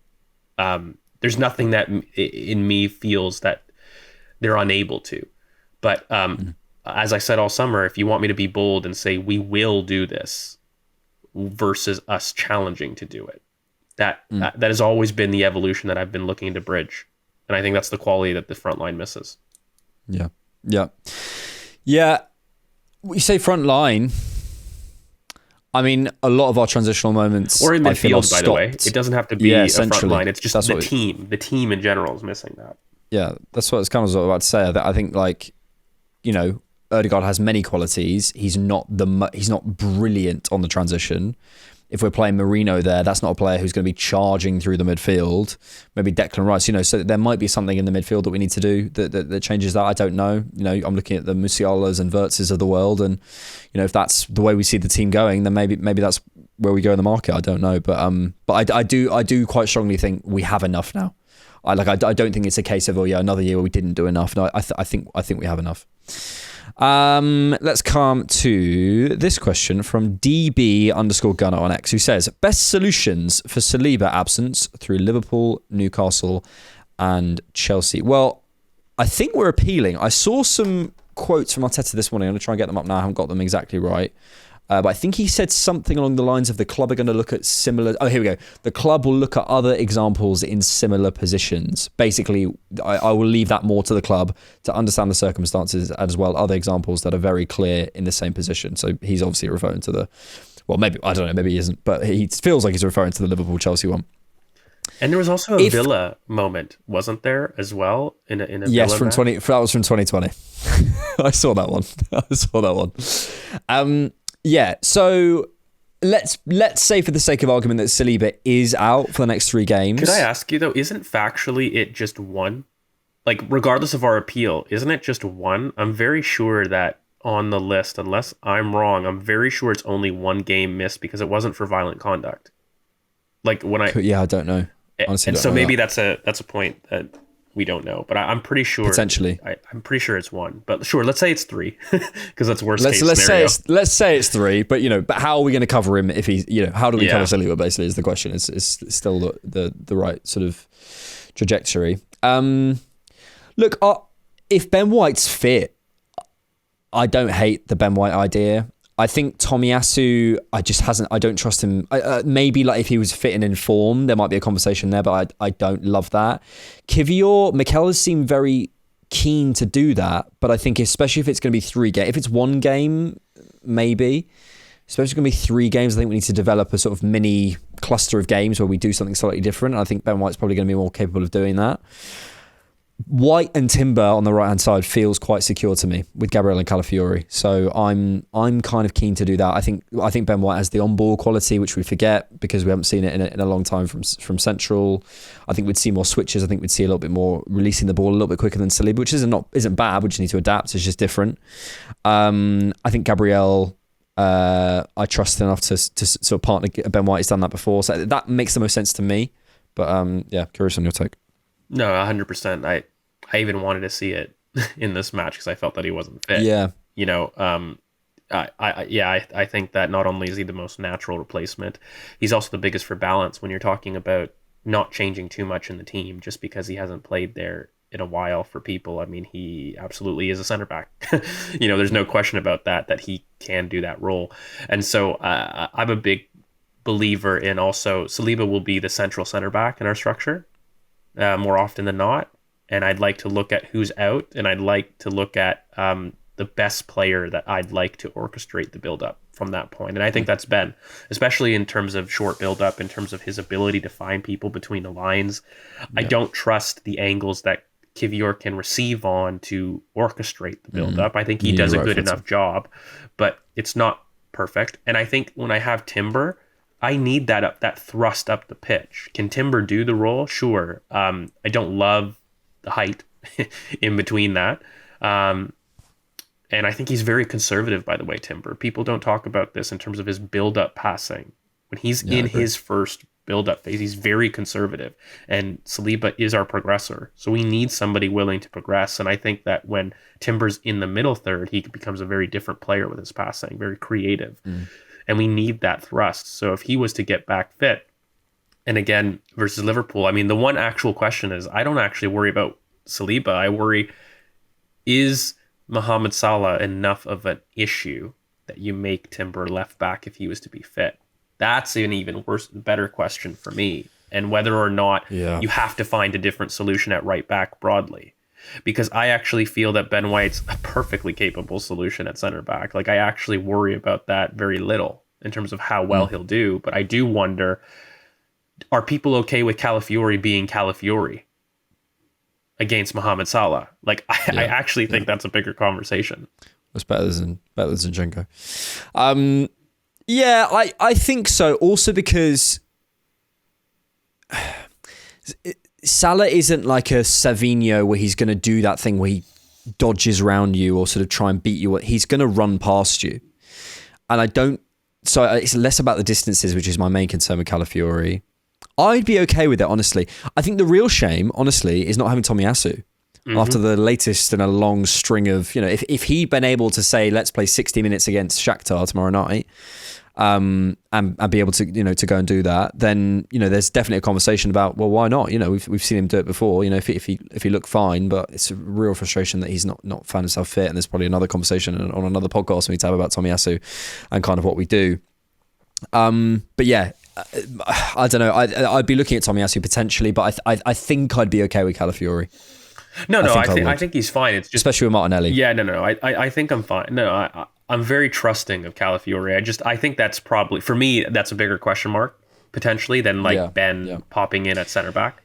There's nothing that in me feels that they're unable to. But as I said all summer, if you want me to be bold and say we will do this versus us challenging to do it, that has always been the evolution that I've been looking to bridge. And I think that's the quality that the front line misses. Yeah. You say front line. I mean, a lot of our transitional moments, or in midfield, by the way, it doesn't have to be a front line. It's just the team. The team in general is missing that. Yeah, that's what it's kind of about to say. I think, like, Ødegaard has many qualities. He's not brilliant on the transition. If we're playing Marino there, that's not a player who's going to be charging through the midfield. Maybe Declan Rice, so there might be something in the midfield that we need to do that changes that. I don't know. I'm looking at the Musialas and Wirtzes of the world, and if that's the way we see the team going, then maybe that's where we go in the market. I don't know, but I do quite strongly think we have enough now. I don't think it's a case of another year where we didn't do enough. No, I think we have enough. Let's come to this question from DB_Gunner on X, who says, best solutions for Saliba absence through Liverpool, Newcastle and Chelsea. Well, I think we're appealing. I saw some quotes from Arteta this morning. I'm going to try and get them up now. I haven't got them exactly right. But I think he said something along the lines of the club are going to look at similar... Oh, here we go. The club will look at other examples in similar positions. Basically, I will leave that more to the club to understand the circumstances as well. Other examples that are very clear in the same position. So he's obviously referring to the... Well, maybe, I don't know, maybe he isn't. But he feels like he's referring to the Liverpool-Chelsea one. And there was also a Villa moment, wasn't there, as well? In a yes, Villa that was from 2020. I saw that one. Yeah, so let's say for the sake of argument that Saliba is out for the next 3 games. Could I ask you, though, isn't factually it just one? Like, regardless of our appeal, isn't it just one? I'm very sure that on the list, unless I'm wrong, I'm very sure it's only 1 game missed because it wasn't for violent conduct. Like, when I... Yeah, I don't know. Honestly, and so maybe that's a point that we don't know, but I'm pretty sure potentially. I'm pretty sure it's 1, but sure, let's say it's 3 because that's worst case scenario. Let's say it's 3, but but how are we going to cover him if he's how do we cover Saliba? Basically, is the question. It's still the right sort of trajectory. Look, if Ben White's fit, I don't hate the Ben White idea. I think Tomiyasu, I don't trust him. Maybe like if he was fit and in form, there might be a conversation there, but I don't love that. Kivior, Mikel has seemed very keen to do that, but I think especially if it's going to be 3 games, if it's 1 game, maybe. Especially if it's going to be 3 games, I think we need to develop a sort of mini cluster of games where we do something slightly different. I think Ben White's probably going to be more capable of doing that. White and Timber on the right hand side feels quite secure to me with Gabriel and Calafiori, so I'm kind of keen to do that. I think Ben White has the on-ball quality, which we forget because we haven't seen it in a long time from Central. I think we'd see more switches. I think we'd see a little bit more releasing the ball a little bit quicker than Saliba, which isn't bad. We just need to adapt. It's just different. I think Gabriel, I trust enough to sort of partner. Ben White has done that before, so that makes the most sense to me. But yeah, curious on your take. No, 100%. I even wanted to see it in this match because I felt that he wasn't fit. Yeah. You know, I think that not only is he the most natural replacement, he's also the biggest for balance when you're talking about not changing too much in the team just because he hasn't played there in a while for people. I mean, he absolutely is a center back. You know, there's no question about that he can do that role. And so I'm a big believer in also Saliba will be the central center back in our structure. More often than not, and I'd like to look at who's out, and I'd like to look at the best player that I'd like to orchestrate the build-up from that point. And I think that's Ben, especially in terms of short build-up, in terms of his ability to find people between the lines. Yeah. I don't trust the angles that Kivior can receive on to orchestrate the build-up. I think he does a good enough job, but it's not perfect. And I think when I have Timber, I need that thrust up the pitch. Can Timber do the role? Sure. I don't love the height in between that. And I think he's very conservative, by the way, Timber. People don't talk about this in terms of his build-up passing. When he's in his first build-up phase, he's very conservative. And Saliba is our progressor. So we need somebody willing to progress. And I think that when Timber's in the middle third, he becomes a very different player with his passing, very creative. And we need that thrust. So if he was to get back fit, and again, versus Liverpool, I mean, the one actual question is, I don't actually worry about Saliba. I worry, is Mohamed Salah enough of an issue that you make Timber left back if he was to be fit? That's an even better question for me. And whether or not you have to find a different solution at right back broadly. Because I actually feel that Ben White's a perfectly capable solution at center back. Like, I actually worry about that very little in terms of how well he'll do. But I do wonder, are people okay with Calafiori being Calafiori against Mohamed Salah? Like, I actually think that's a bigger conversation. It's better than Zinchenko. I think so. Also because Salah isn't like a Savinho where he's going to do that thing where he dodges around you or sort of try and beat you. He's going to run past you. And so it's less about the distances, which is my main concern with Calafiori. I'd be okay with it, honestly. I think the real shame, honestly, is not having Tomiyasu. After the latest in a long string of, you know, if he'd been able to say, let's play 60 minutes against Shakhtar tomorrow night, and be able to, you know, to go and do that, then, you know, there's definitely a conversation about, well, why not? You know, we've seen him do it before. You know, if he looked fine, but it's a real frustration that he's not found himself fit. And there's probably another conversation on another podcast we need to have about Tomiyasu and kind of what we do. But yeah, I don't know. I'd be looking at Tomiyasu potentially, but I think I'd be okay with Calafiori. I think he's fine. It's just, especially with Martinelli. Yeah, no. I think I'm fine. No, I'm very trusting of Calafiori. I think that's probably, for me, that's a bigger question mark potentially than Ben popping in at center back.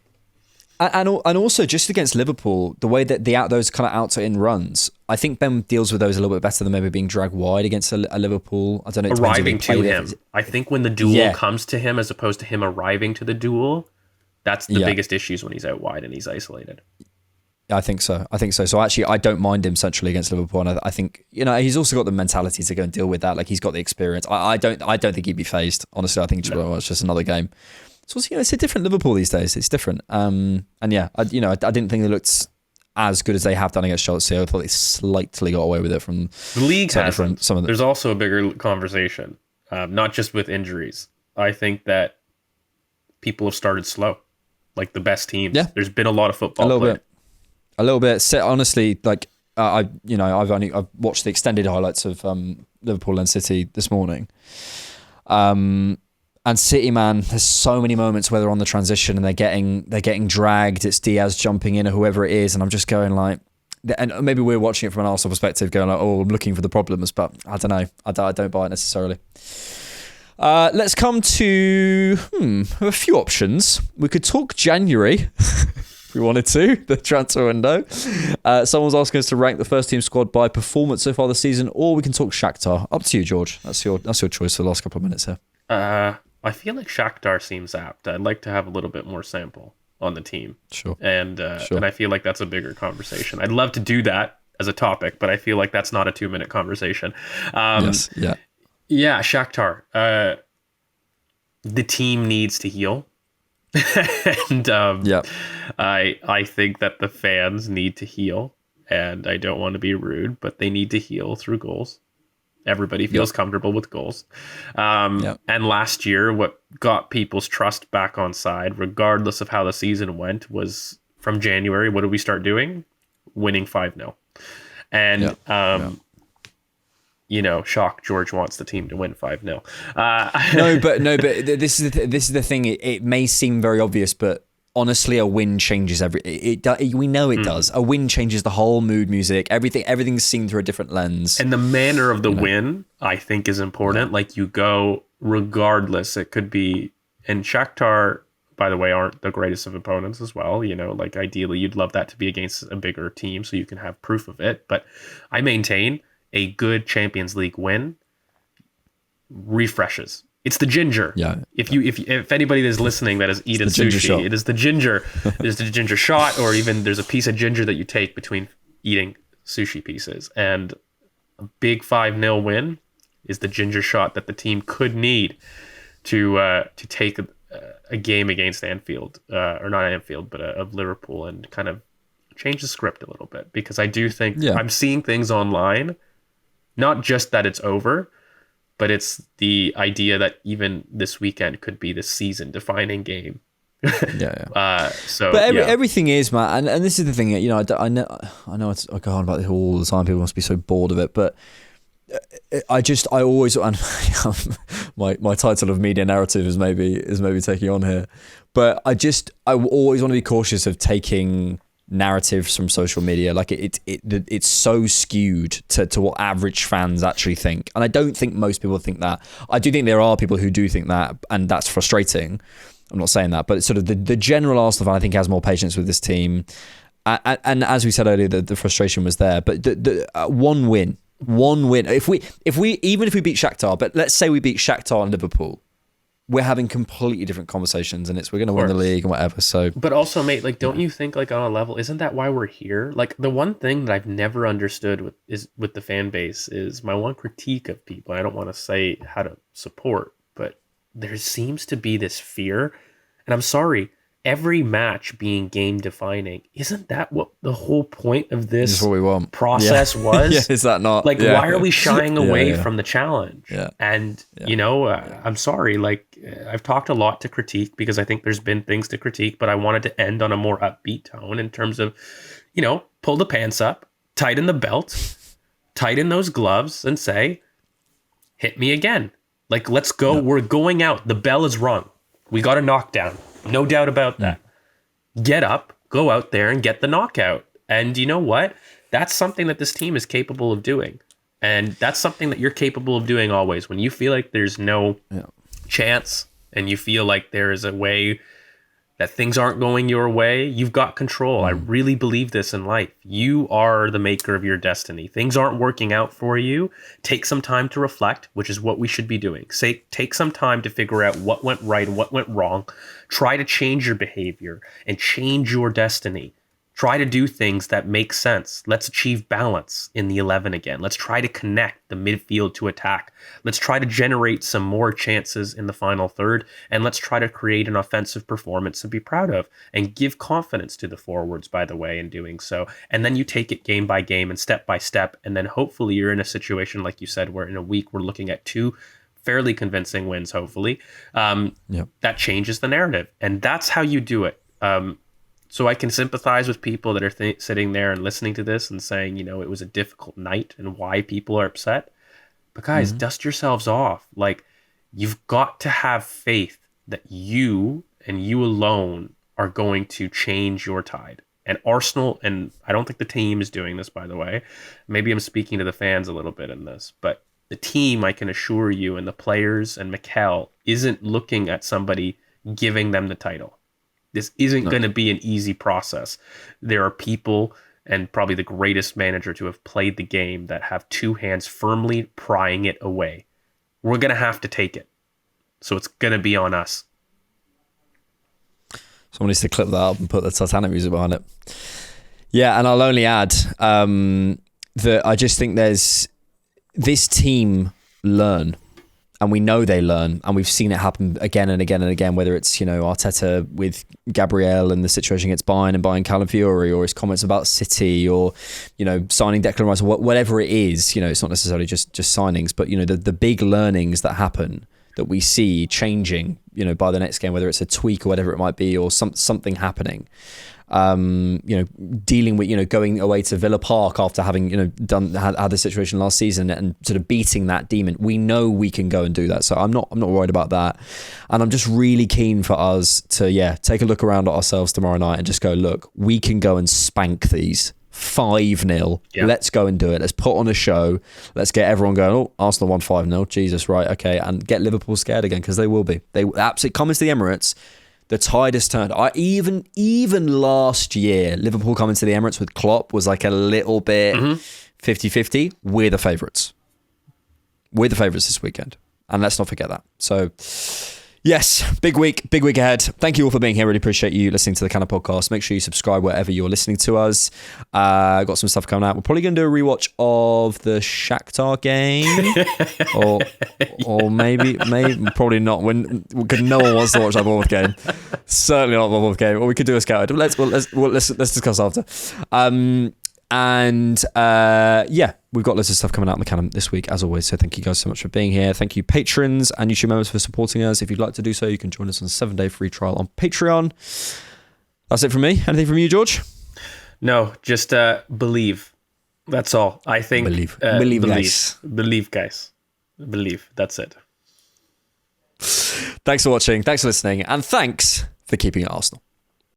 And also just against Liverpool, the way that those kind of out to in runs, I think Ben deals with those a little bit better than maybe being dragged wide against a Liverpool. I don't know. Arriving to him. I think when the duel comes to him as opposed to him arriving to the duel, that's the biggest issues when he's out wide and he's isolated. I think so. So actually, I don't mind him centrally against Liverpool, and I think, you know, he's also got the mentality to go and deal with that. Like, he's got the experience. I don't think he'd be phased. Honestly, I think it's just another game. So, you know, it's a different Liverpool these days. It's different. And yeah, I didn't think they looked as good as they have done against Chelsea. I thought they slightly got away with it from the league. There's also a bigger conversation, not just with injuries. I think that people have started slow, like the best teams. Yeah. There's been a lot of football played. A little bit. Honestly, like, I've watched the extended highlights of Liverpool and City this morning. And City, man, there's so many moments where they're on the transition and they're getting dragged. It's Diaz jumping in or whoever it is, and I'm just going like, and maybe we're watching it from an Arsenal perspective, going like, oh, I'm looking for the problems, but I don't know. I don't buy it necessarily. Let's come to a few options. We could talk January if we wanted to, the transfer window. Someone's asking us to rank the first team squad by performance so far this season, or we can talk Shakhtar. Up to you, George. That's your choice for the last couple of minutes here. I feel like Shakhtar seems apt. I'd like to have a little bit more sample on the team. Sure. And I feel like that's a bigger conversation. I'd love to do that as a topic, but I feel like that's not a 2-minute conversation. Yes. Yeah. Yeah, Shakhtar. The team needs to heal. And I think that the fans need to heal. And I don't want to be rude, but they need to heal through goals. Everybody feels comfortable with goals. And last year, what got people's trust back on side, regardless of how the season went, was from January, what did we start doing? Winning 5-0. And, shock, George wants the team to win 5-0. No, but this is the thing. It may seem very obvious, but honestly, a win changes we know it does. A win changes the whole mood, music, everything's seen through a different lens. And the manner of the win, I think, is important. Yeah. Like, you go regardless. It could be, and Shakhtar, by the way, aren't the greatest of opponents as well. Like, ideally, you'd love that to be against a bigger team so you can have proof of it. But I maintain a good Champions League win refreshes. It's the ginger. Yeah. If anybody that's listening that has eaten sushi, it is the ginger. There's the ginger shot, or even there's a piece of ginger that you take between eating sushi pieces. And a big 5-0 win is the ginger shot that the team could need to take a game against Anfield, or not Anfield, but of Liverpool, and kind of change the script a little bit. Because I do think I'm seeing things online, not just that it's over, but it's the idea that even this weekend could be the season-defining game. Everything is, man, and this is the thing. I know I go on about this all the time. People must be so bored of it, but I always, and my title of media narrative is maybe taking on here, but I always want to be cautious of taking narratives from social media. Like it's so skewed to what average fans actually think, and I don't think most people think that. I do think there are people who do think that, and that's frustrating. I'm not saying that, but it's sort of the general Arsenal fan, I think, has more patience with this team, and as we said earlier, the frustration was there. But the one win, if we even if we beat Shakhtar, but let's say we beat Shakhtar and Liverpool, we're having completely different conversations, and we're going to win the league and whatever. So, but also, mate, like, don't you think, like, on a level, isn't that why we're here? Like, the one thing that I've never understood with the fan base is my one critique of people. And I don't want to say how to support, but there seems to be this fear, and I'm sorry, every match being game defining. Isn't that what the whole point of this what we want. Process was? Is that not? Like, why are we shying away from the challenge? Yeah. And, I'm sorry, like, I've talked a lot to critique because I think there's been things to critique, but I wanted to end on a more upbeat tone in terms of, pull the pants up, tighten the belt, tighten those gloves, and say, hit me again. Like, let's go. Yeah. We're going out. The bell is rung. We got a knockdown. No doubt about that. Get up, go out there and get the knockout. And you know what? That's something that this team is capable of doing. And that's something that you're capable of doing always. When you feel like there's no chance and you feel like there is a way that things aren't going your way, you've got control. I really believe this in life. You are the maker of your destiny. Things aren't working out for you. Take some time to reflect, which is what we should be doing. Take some time to figure out what went right and what went wrong. Try to change your behavior and change your destiny. Try to do things that make sense. Let's achieve balance in the 11 again. Let's try to connect the midfield to attack. Let's try to generate some more chances in the final third. And let's try to create an offensive performance to be proud of and give confidence to the forwards, by the way, in doing so. And then you take it game by game and step by step. And then hopefully you're in a situation, like you said, where in a week we're looking at 2 fairly convincing wins, hopefully. That changes the narrative. And that's how you do it. So I can sympathize with people that are sitting there and listening to this and saying, you know, it was a difficult night and why people are upset. But guys, dust yourselves off. Like, you've got to have faith that you and you alone are going to change your tide. And Arsenal, and I don't think the team is doing this, by the way. Maybe I'm speaking to the fans a little bit in this, but the team, I can assure you, and the players and Mikel isn't looking at somebody giving them the title. This isn't going to be an easy process. There are people, and probably the greatest manager to have played the game, that have two hands firmly prying it away. We're going to have to take it. So it's going to be on us. Someone needs to clip that up and put the Titanic music behind it. Yeah, and I'll only add that I just think there's this team learn, and we know they learn, and we've seen it happen again and again and again, whether it's, you know, Arteta with Gabriel and the situation against Bayern and buying Callum Fiore, or his comments about City, or, you know, signing Declan Rice, or whatever it is. You know, it's not necessarily just signings, but, you know, the big learnings that happen that we see changing, you know, by the next game, whether it's a tweak or whatever it might be, or something happening. You know, dealing with, you know, going away to Villa Park after having, you know, had the situation last season and sort of beating that demon. We know we can go and do that. So I'm not worried about that. And I'm just really keen for us to, take a look around at ourselves tomorrow night and just go, look, we can go and spank these 5-0. Yeah. Let's go and do it. Let's put on a show. Let's get everyone going, oh, Arsenal won 5-0. Jesus, right, okay. And get Liverpool scared again, because they will be. They absolutely come into the Emirates. The tide has turned. Even last year, Liverpool coming to the Emirates with Klopp was like a little bit 50-50. We're the favourites. We're the favourites this weekend. And let's not forget that. So, yes, big week ahead. Thank you all for being here. Really appreciate you listening to the Cannon Podcast. Make sure you subscribe wherever you're listening to us. Got some stuff coming out. We're probably going to do a rewatch of the Shakhtar game, or maybe probably not. Because no one wants to watch that Bournemouth game. Certainly not the Bournemouth game. Or we could do a scout. Let's discuss after. We've got loads of stuff coming out on the Cannon this week, as always. So thank you guys so much for being here. Thank you, patrons and YouTube members, for supporting us. If you'd like to do so, you can join us on a 7-day free trial on Patreon. That's it from me. Anything from you, George? No, just believe. That's all. I think believe, guys. Believe, guys. Believe. That's it. Thanks for watching. Thanks for listening, and thanks for keeping it Arsenal.